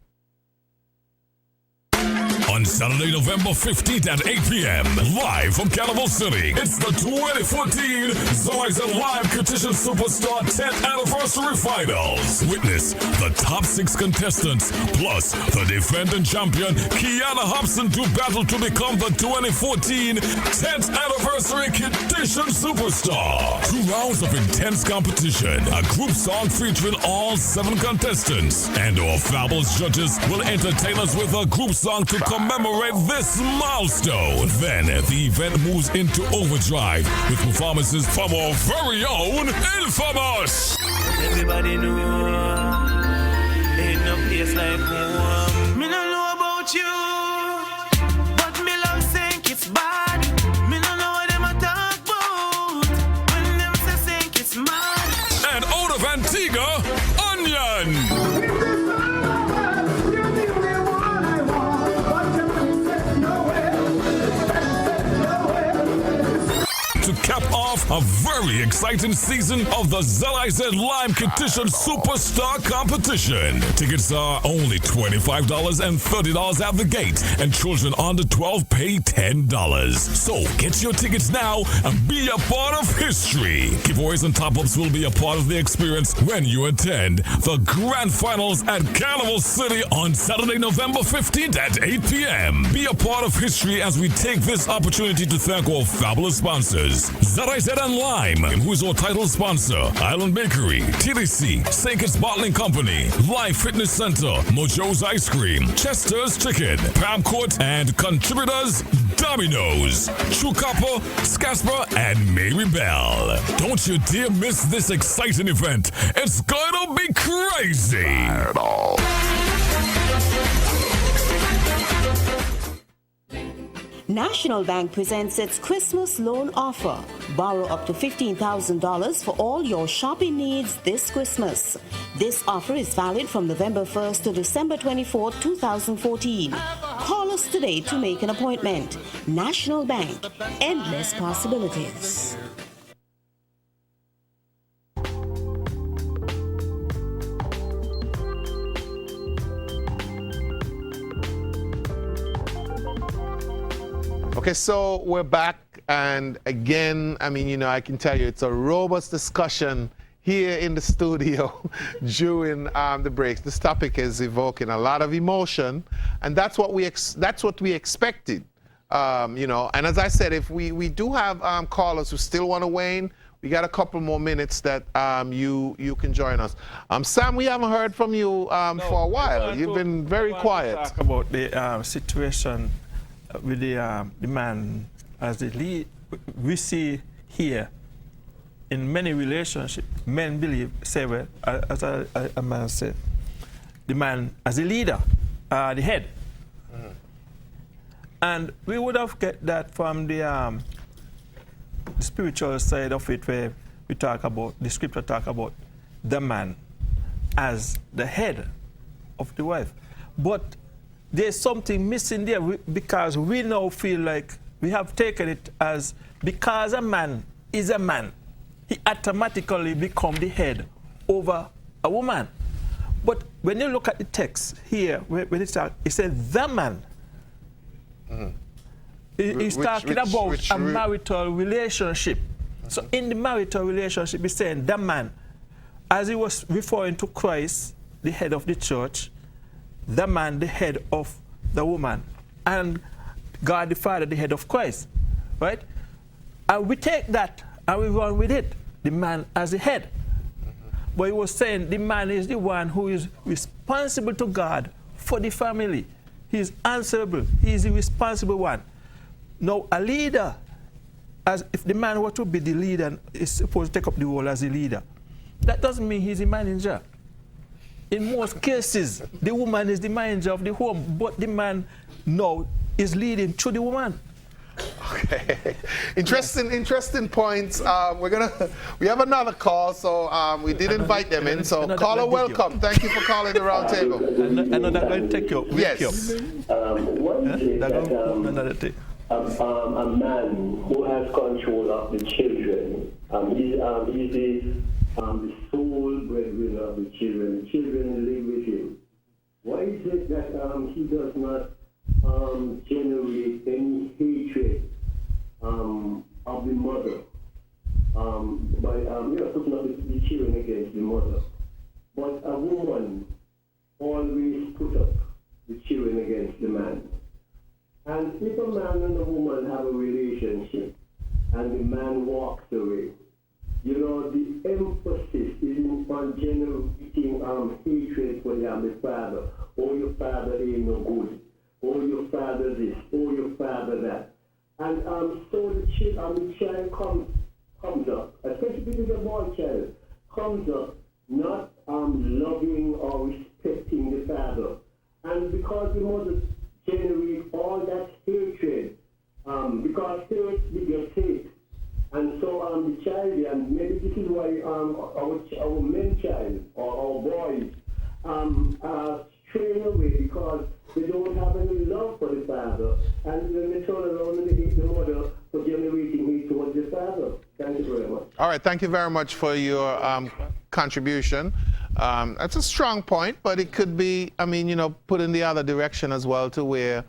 On Saturday, November 15th at 8 p.m., live from Carnival City, it's the 2014 Zellers and Live Competition Superstar 10th Anniversary Finals. Witness the top 6 contestants, plus the defending champion, Kiana Hobson, to battle to become the 2014 10th Anniversary Competition Superstar. 2 rounds of intense competition, a group song featuring all 7 contestants, and our fabulous judges will entertain us with a group song to commemorate this milestone. Then the event moves into overdrive with performances from our very own Infamous. Everybody know ain't no place like home. Me no know about you, but me love think it's bad. Me no know what them a talk about when them say think it's mad. And out of Antigua, Onion. To cap off a very exciting season of the Zellers and Lime Competition Superstar Competition. Tickets are only $25 and $30 at the gate, and children under 12 pay $10. So get your tickets now and be a part of history. Giveaways and top-ups will be a part of the experience when you attend the grand finals at Carnival City on Saturday, November 15th at 8 p.m. Be a part of history as we take this opportunity to thank our fabulous sponsors. Zellers and Lime, who is our title sponsor, Island Bakery, TDC, St. Kitts Bottling Company, Life Fitness Center, Mojo's Ice Cream, Chester's Chicken, Pam Court, and contributors Domino's, True Copper, Scasper, and Mary Bell. Don't you dare miss this exciting event. It's gonna be crazy. National Bank presents its Christmas loan offer. Borrow up to $15,000 for all your shopping needs this Christmas. This offer is valid from November 1st to December 24, 2014. Call us today to make an appointment. National Bank, endless possibilities. Okay, so we're back, and again, I mean, you know, I can tell you it's a robust discussion here in the studio during the breaks. This topic is evoking a lot of emotion, and that's what we expected, you know. And as I said, if we do have callers who still want to weigh in, we got a couple more minutes that you can join us. Sam, we haven't heard from you for a while. You've been very quiet. Talk about the situation with the man as the lead. We see here in many relationships, men believe, say, well, as a man said, the man as a leader, the head. Mm-hmm. And we would have get that from the spiritual side of it, where we talk about, the scripture talk about the man as the head of the wife. But there's something missing there because we now feel like we have taken it as because a man is a man, he automatically becomes the head over a woman. But when you look at the text here, when it says the man, he's talking about a marital relationship. So in the marital relationship, he's saying the man, as he was referring to Christ, the head of the church, the man, the head of the woman, and God the Father, the head of Christ, right? And we take that and we run with it, the man as the head. But he was saying the man is the one who is responsible to God for the family. He is answerable. He is the responsible one. Now, a leader, as if the man were to be the leader, is supposed to take up the role as a leader. That doesn't mean he's a manager. In most cases, the woman is the manager of the home, but the man now is leading through the woman. Okay. Interesting points. We have another call, so we did invite them in. So caller, welcome. Thank you for calling the round table. Another going to take you. Yes. What is it that a man who has control of the children, he's the sole breadwinner of the children. The children live with him. Why is it that he does not generate any hatred of the mother by putting up the children against the mother? But a woman always put up the children against the man. And if a man and a woman have a relationship and the man walks away, the emphasis is on generating hatred for the father. Oh, your father ain't no good. Oh, your father this. Oh, your father that. And so the child comes up, especially if it's a boy child, comes up not loving or respecting the father. And because the mother generates all that hatred, because hate begets hate. And so the child, and maybe this is why our men child or our boys are straying away because they don't have any love for the father, and then they turn around and they hate the mother for generating hate towards the father. Thank you very much. All right, thank you very much for your contribution. That's a strong point, but it could be, put in the other direction as well, to where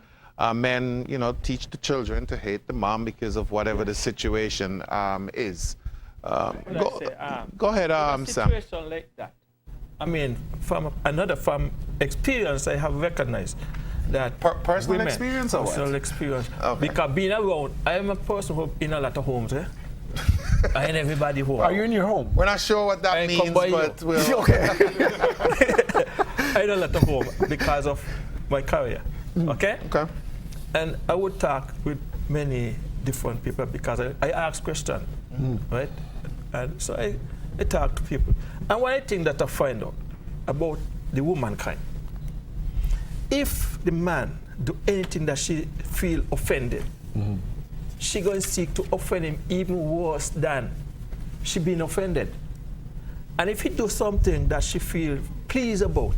men, teach the children to hate the mom because of whatever the situation is. Go ahead, Sam. Situation like that. From experience, I have recognized that personal experience or what? Personal experience. Okay. Because being around, I am a person who in a lot of homes, I ain't everybody home. Are you in your home? We're not sure what that means, but we'll... Okay. I in a lot of home because of my career. Okay? Okay. And I would talk with many different people because I ask questions, right? And so I talk to people. And one thing that I find out about the womankind, if the man do anything that she feel offended, she going to seek to offend him even worse than she been offended. And if he do something that she feel pleased about,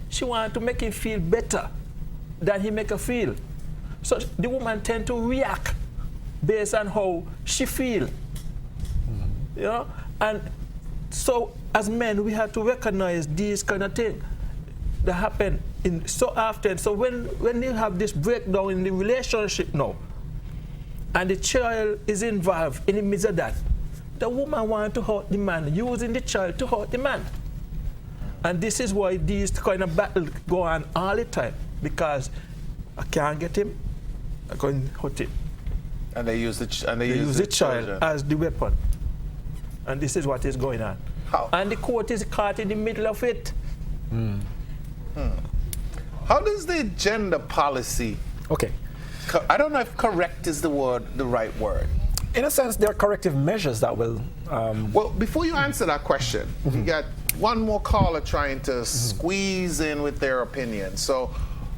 she want to make him feel better than he make her feel. So the woman tend to react based on how she feel. And so as men, we have to recognize these kind of things that happen so often. So when you have this breakdown in the relationship now, and the child is involved in the midst of that, the woman wants to hurt the man, using the child to hurt the man. And this is why these kind of battles go on all the time, because I can't get him, I'm going to hurt him. And they use the child as the weapon. And this is what is going on. How? And the court is caught in the middle of it. How does the gender policy... Okay. I don't know if correct is the right word. In a sense, there are corrective measures that will... Well, before you answer that question, we got one more caller trying to squeeze in with their opinion. So,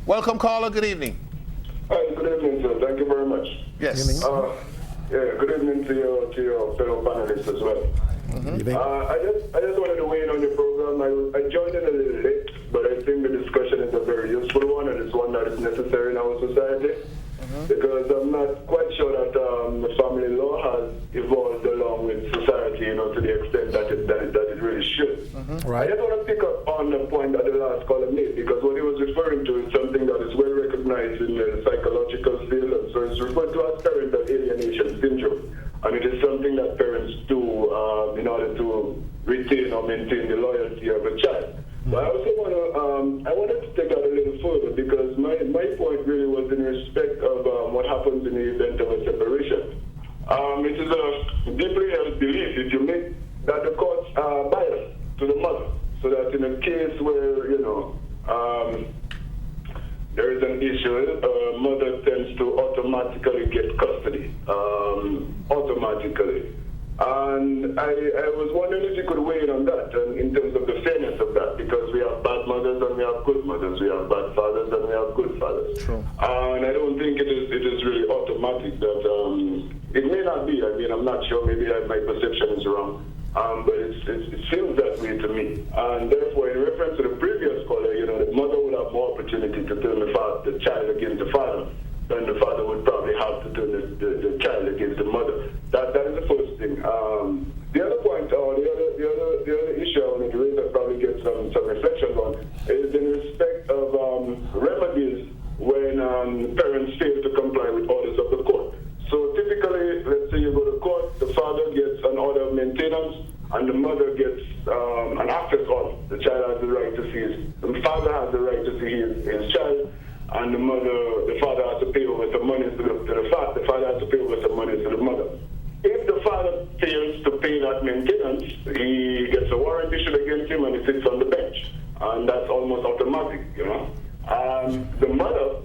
welcome, caller. Good evening. Hi, good evening, sir. Thank you very much. Yes. Good evening to your fellow panelists as well. I just wanted to weigh in on your program. I joined in a little late, but I think the discussion is a very useful one, and it's one that is necessary in our society. Because I'm not quite sure that the family law has evolved along with society, to the extent that it really should. Right. I just want to pick up on the point that the last caller made, because what he was referring to is something that is well recognized in the psychological field, and so it's referred to as parental alienation syndrome. And it is something that parents do in order to retain or maintain the loyalty of a child. But I also I wanted to take that a little further, because my point really was in respect of what happens in the event of a separation. It is a deeply held belief, if you make, that the courts are biased to the mother, so that in a case where, there is an issue, mother tends to automatically get custody, automatically. And I was wondering if you could weigh in on that, in terms of the fairness of that, because we have bad mothers and we have good mothers. We have bad fathers and we have good fathers. True. And I don't think it is really automatic that it may not be. I mean, I'm not sure. Maybe my perception is wrong. But it seems that way to me. And therefore, in reference to the previous caller, the mother would have more opportunity to turn the child against the father than the father would probably have to turn the child against the mother. That is the first thing. The other point, or the other issue I wanted to raise that probably get some reflection on is in respect of remedies when parents fail to comply with orders of the court. So typically, let's say you go to court, the father gets an order of maintenance, and the mother gets an access order. The child has the right to see the father has the right to see his child, and the father has to pay over some money to the father. The father has to pay over some money to the mother. If the father fails to pay that maintenance, he gets a warrant issued against him and he sits on the bench, and that's almost automatic, The mother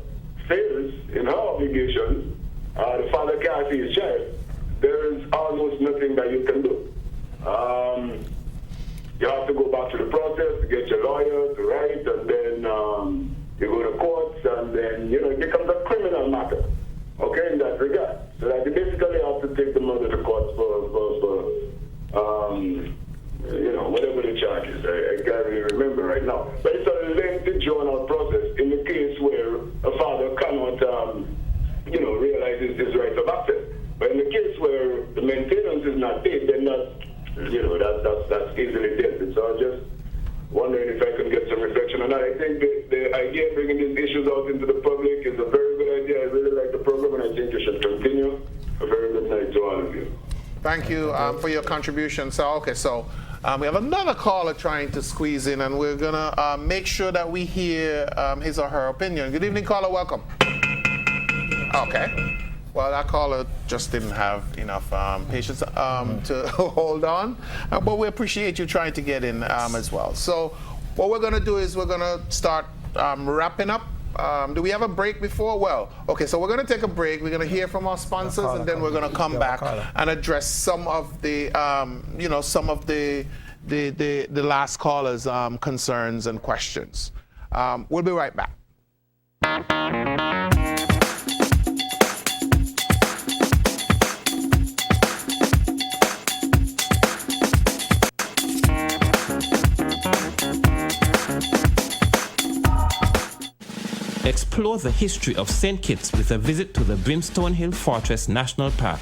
fails in her obligation. The father can't see his child. There is almost nothing that you can do. You have to go back to the process to get your lawyer to write, and then you go to courts, and then it becomes a criminal matter. Okay, in that regard. So that you basically have to take the mother to court for whatever the charge is. I can't really remember right now. But it's a lengthy, drawn-out process in the case where a father cannot realizes his rights of access. But in the case where the maintenance is not paid, then that's easily dealt with. So I'm just wondering if I can get some reflection on that. I think the idea of bringing these issues out into the public is a very good idea. I really like the program, and I think you should continue. A very good night to all of you. Thank you for your contribution. So we have another caller trying to squeeze in, and we're going to make sure that we hear his or her opinion. Good evening, caller. Welcome. Okay. Well, that caller just didn't have enough patience to hold on, but we appreciate you trying to get in as well. So what we're going to do is we're going to start wrapping up. Do we have a break before? Well, okay, so we're going to take a break. We're going to hear from our sponsors, and then we're going to come back and address some of the, the last caller's concerns and questions. We'll be right back. Explore the history of St. Kitts with a visit to the Brimstone Hill Fortress National Park.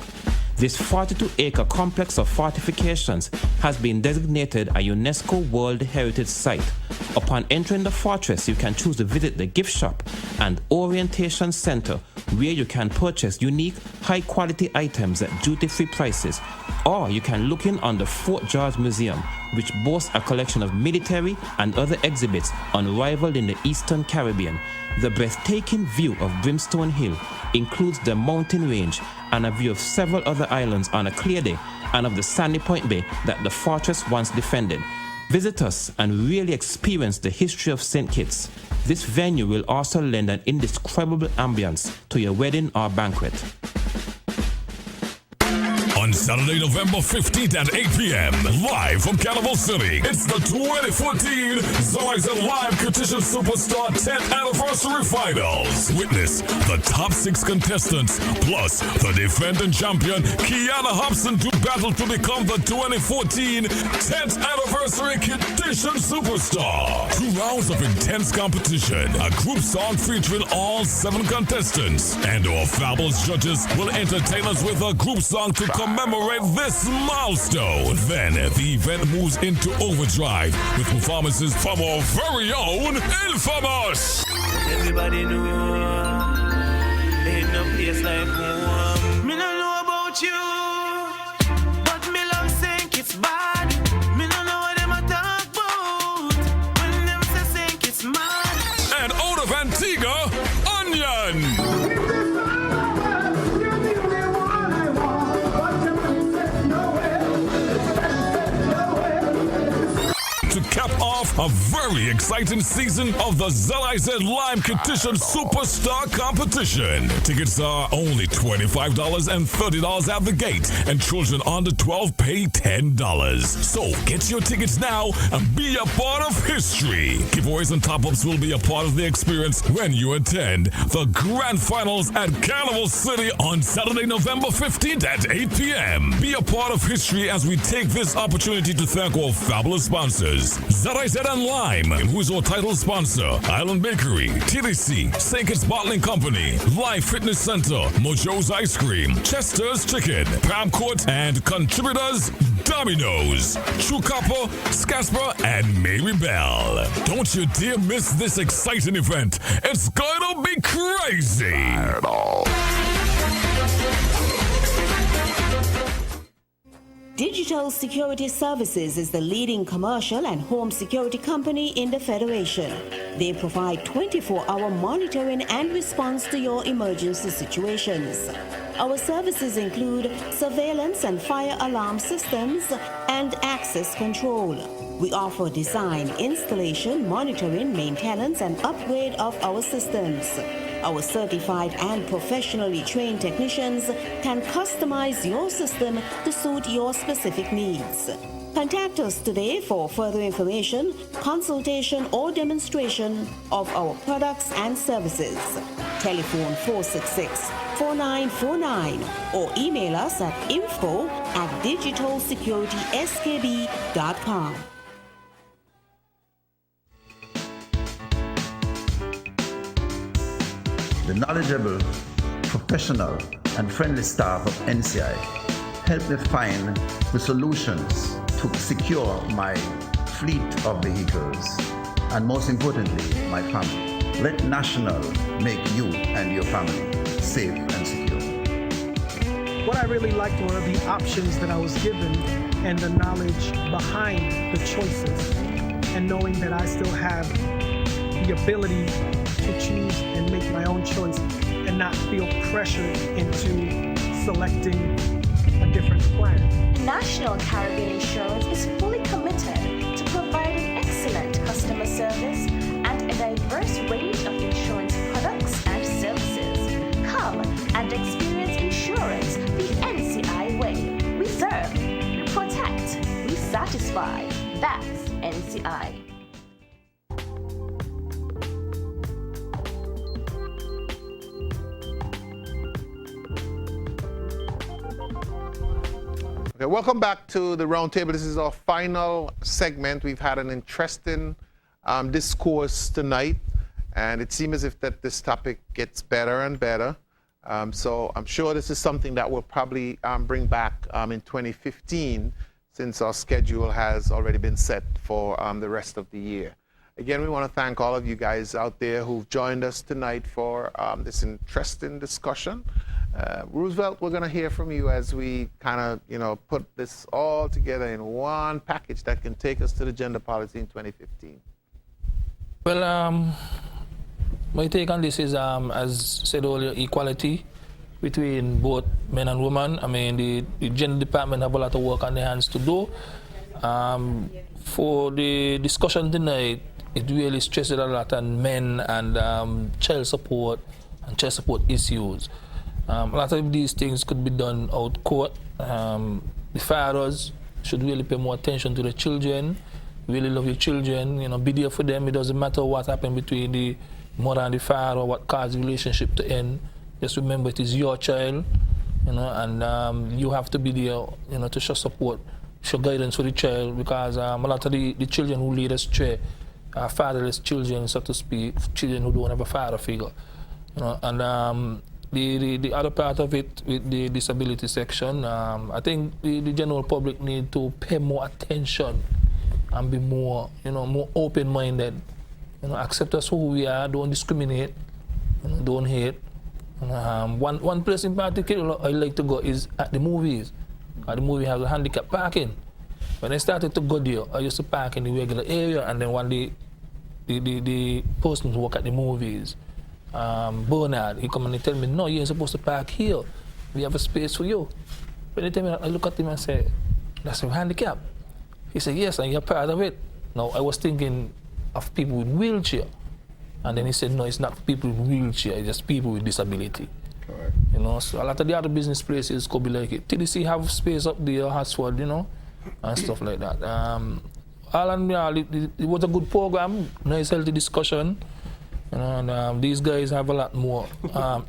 This 42-acre complex of fortifications has been designated a UNESCO World Heritage Site. Upon entering the fortress, you can choose to visit the gift shop and orientation center, where you can purchase unique, high-quality items at duty-free prices. Or you can look in on the Fort George Museum, which boasts a collection of military and other exhibits unrivaled in the Eastern Caribbean. The breathtaking view of Brimstone Hill includes the mountain range and a view of several other islands on a clear day, and of the Sandy Point Bay that the fortress once defended. Visit us and really experience the history of St. Kitts. This venue will also lend an indescribable ambience to your wedding or banquet. On Saturday, November 15th at 8 p.m., live from Carnival City, it's the 2014 Zellaizer Live Competition Superstar 10th Anniversary Finals. Witness the top 6 contestants, plus the defending champion, Kiana Hobson, to battle to become the 2014 10th Anniversary Competition Superstar. 2 rounds of intense competition, a group song featuring all 7 contestants, and our fabulous judges will entertain us with a group song to commemorate this milestone. Then the event moves into overdrive with performances from our very own Infamous. Everybody know ain't no place like home. Me no know about you, but me love St. Kitts bad. Me no know what them a talk about when them say St. Kitts mad. And out of Antigua, Onion. To cap off a very exciting season of the ZIZ Lime Competition Superstar Competition. Tickets are only $25 and $30 at the gate, and children under 12 pay $10. So get your tickets now and be a part of history. Giveaways and top-ups will be a part of the experience when you attend the grand finals at Carnival City on Saturday, November 15th at 8 p.m. Be a part of history as we take this opportunity to thank our fabulous sponsors, ZIZ and Lime, who is our title sponsor, Island Bakery, TDC, St. Kitts Bottling Company, Life Fitness Center, Mojo's Ice Cream, Chester's Chicken, Pam Court, and contributors Domino's, True Copper, Scasper, and Mary Bell. Don't you dare miss this exciting event. It's going to be crazy. Digital Security Services is the leading commercial and home security company in the Federation. They provide 24-hour monitoring and response to your emergency situations. Our services include surveillance and fire alarm systems and access control. We offer design, installation, monitoring, maintenance, and upgrade of our systems. Our certified and professionally trained technicians can customize your system to suit your specific needs. Contact us today for further information, consultation, or demonstration of our products and services. Telephone 466-4949 or email us at info@digitalsecurityskb.com. The knowledgeable, professional, and friendly staff of NCI help me find the solutions to secure my fleet of vehicles and, most importantly, my family. Let National make you and your family safe and secure. What I really liked were the options that I was given and the knowledge behind the choices, and knowing that I still have the ability to choose and make my own choice and not feel pressured into selecting a different plan. National Caribbean Insurance is fully committed to providing excellent customer service and a diverse range of insurance products and services. Come and experience insurance the NCI way. We serve, we protect, we satisfy. That's NCI. Okay, welcome back to the roundtable. This is our final segment. We've had an interesting discourse tonight, and it seems as if that this topic gets better and better. So I'm sure this is something that we'll probably bring back in 2015, since our schedule has already been set for the rest of the year. Again, we want to thank all of you guys out there who've joined us tonight for this interesting discussion. Roosevelt, we're going to hear from you as we kind of, put this all together in one package that can take us to the gender policy in 2015. Well, my take on this is, as said earlier, equality between both men and women. I mean, the gender department have a lot of work on their hands to do. For the discussion tonight, it really stresses a lot on men and child support and child support issues. A lot of these things could be done out court. The fathers should really pay more attention to the children, really love your children, be there for them. It doesn't matter what happened between the mother and the father or what caused the relationship to end. Just remember it is your child, and you have to be there, to show support, show guidance for the child, because a lot of the children who lead astray are fatherless children, so to speak, children who don't have a father figure. The other part of it, with the disability section, I think the general public need to pay more attention and be more, more open-minded. Accept us who we are, don't discriminate, don't hate. One place in particular I like to go is at the movies. The movie has a handicap parking. When I started to go there, I used to park in the regular area, and then one day the person who work at the movies, Bernard, he come and he tell me, no, you're supposed to park here. We have a space for you. When they tell me that, I look at him and say, that's a handicap. He said, yes, and you're part of it. Now, I was thinking of people with wheelchair. And then he said, no, it's not people with wheelchair, it's just people with disability. Correct. You know, so a lot of the other business places could be like it. TDC have space up there, Hatsford, you know, and stuff like that. All in all, it was a good program, nice healthy discussion. You know, and these guys have a lot more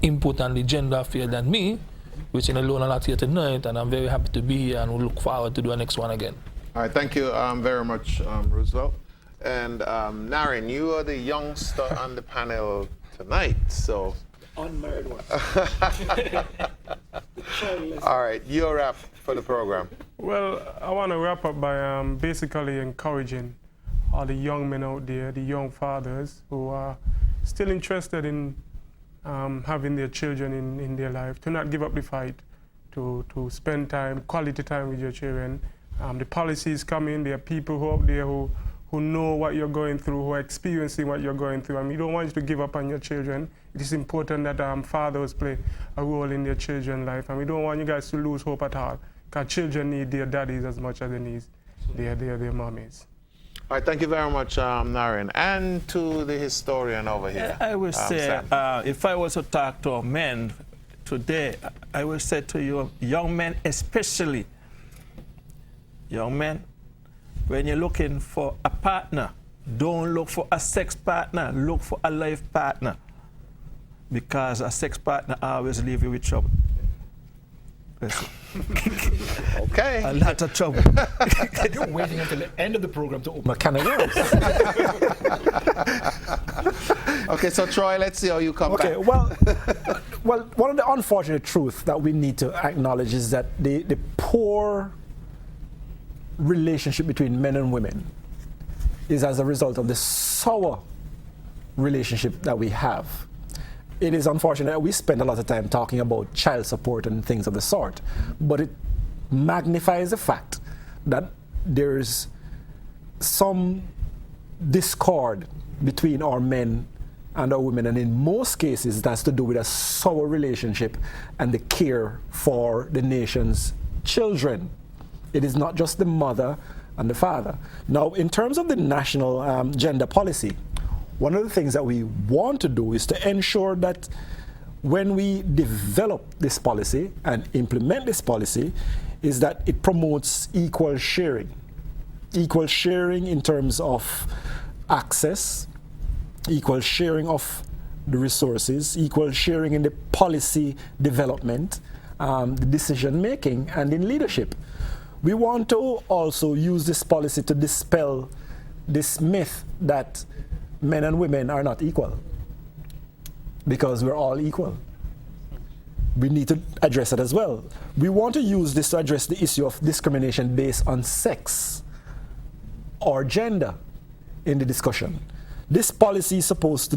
input on the gender affair than me, which in alone a lot here tonight, and I'm very happy to be here and we look forward to do the next one again. All right, thank you very much, Roosevelt. And Naren, you are the youngster on the panel tonight, so. Unmarried one. All right, your wrap for the program. Well, I want to wrap up by basically encouraging all the young men out there, the young fathers who are still interested in having their children in their life, to not give up the fight, to spend time, quality time with your children. The policies come in, there are people who are out there who know what you're going through, who are experiencing what you're going through. We don't want you to give up on your children. It is important that fathers play a role in their children's life, and we don't want you guys to lose hope at all, because children need their daddies as much as they need their mommies. All right, thank you very much, Naren. And to the historian over here. I would say, if I was to talk to men today, I would say to you, young men especially, young men, when you're looking for a partner, don't look for a sex partner, look for a life partner. Because a sex partner always leave you with trouble. Okay. A lot of trouble. You're waiting until the end of the program to open a can of worms. Okay, so Troy, let's see how you come back. Okay, well, one of the unfortunate truths that we need to acknowledge is that the poor relationship between men and women is as a result of the sour relationship that we have. It is unfortunate that we spend a lot of time talking about child support and things of the sort, but it magnifies the fact that there's some discord between our men and our women, and in most cases it has to do with a sour relationship and the care for the nation's children. It is not just the mother and the father. Now, in terms of the national gender policy, one of the things that we want to do is to ensure that when we develop this policy and implement this policy, is that it promotes equal sharing. Equal sharing in terms of access, equal sharing of the resources, equal sharing in the policy development, the decision making, and in leadership. We want to also use this policy to dispel this myth that men and women are not equal, because we're all equal. We need to address it as well. We want to use this to address the issue of discrimination based on sex or gender in the discussion. This policy is supposed to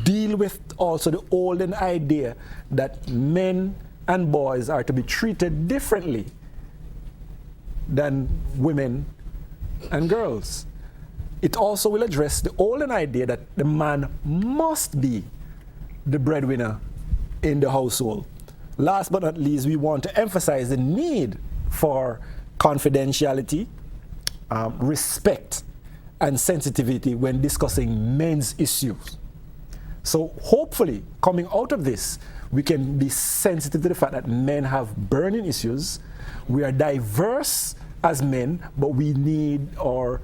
deal with also the olden idea that men and boys are to be treated differently than women and girls. It also will address the olden idea that the man must be the breadwinner in the household. Last but not least, we want to emphasize the need for confidentiality, respect, and sensitivity when discussing men's issues. So hopefully, coming out of this, we can be sensitive to the fact that men have burning issues. We are diverse as men, but we need our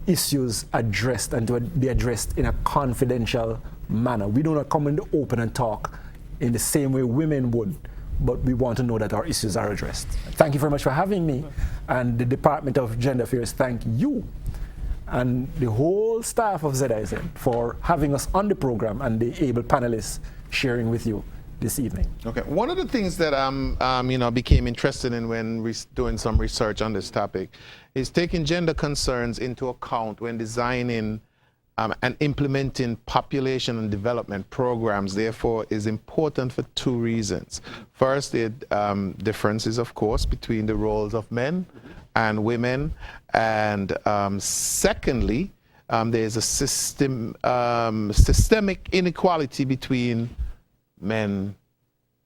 issues addressed and to be addressed in a confidential manner. We do not come in the open and talk in the same way women would, but we want to know that our issues are addressed. Thank you very much for having me, and the Department of Gender Affairs thank you and the whole staff of ZIZ for having us on the program and the able panelists sharing with you this evening. Okay, one of the things that became interested in when doing some research on this topic is taking gender concerns into account when designing and implementing population and development programs. Therefore, is important for two reasons. First, the differences, of course, between the roles of men and women, and secondly, there's a systemic inequality between men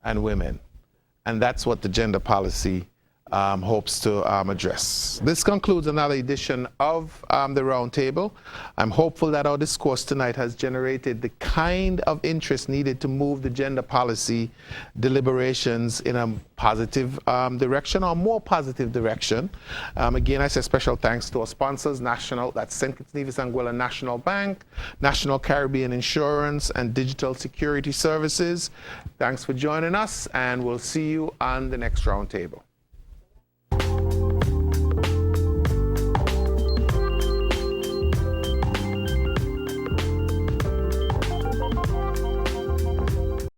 and women, and that's what the gender policy hopes to address. This concludes another edition of the Roundtable. I'm hopeful that our discourse tonight has generated the kind of interest needed to move the gender policy deliberations in a positive direction, or more positive direction. Again, I say special thanks to our sponsors, that's St. Kitts Nevis and Anguilla National Bank, National Caribbean Insurance, and Digital Security Services. Thanks for joining us, and we'll see you on the next Roundtable.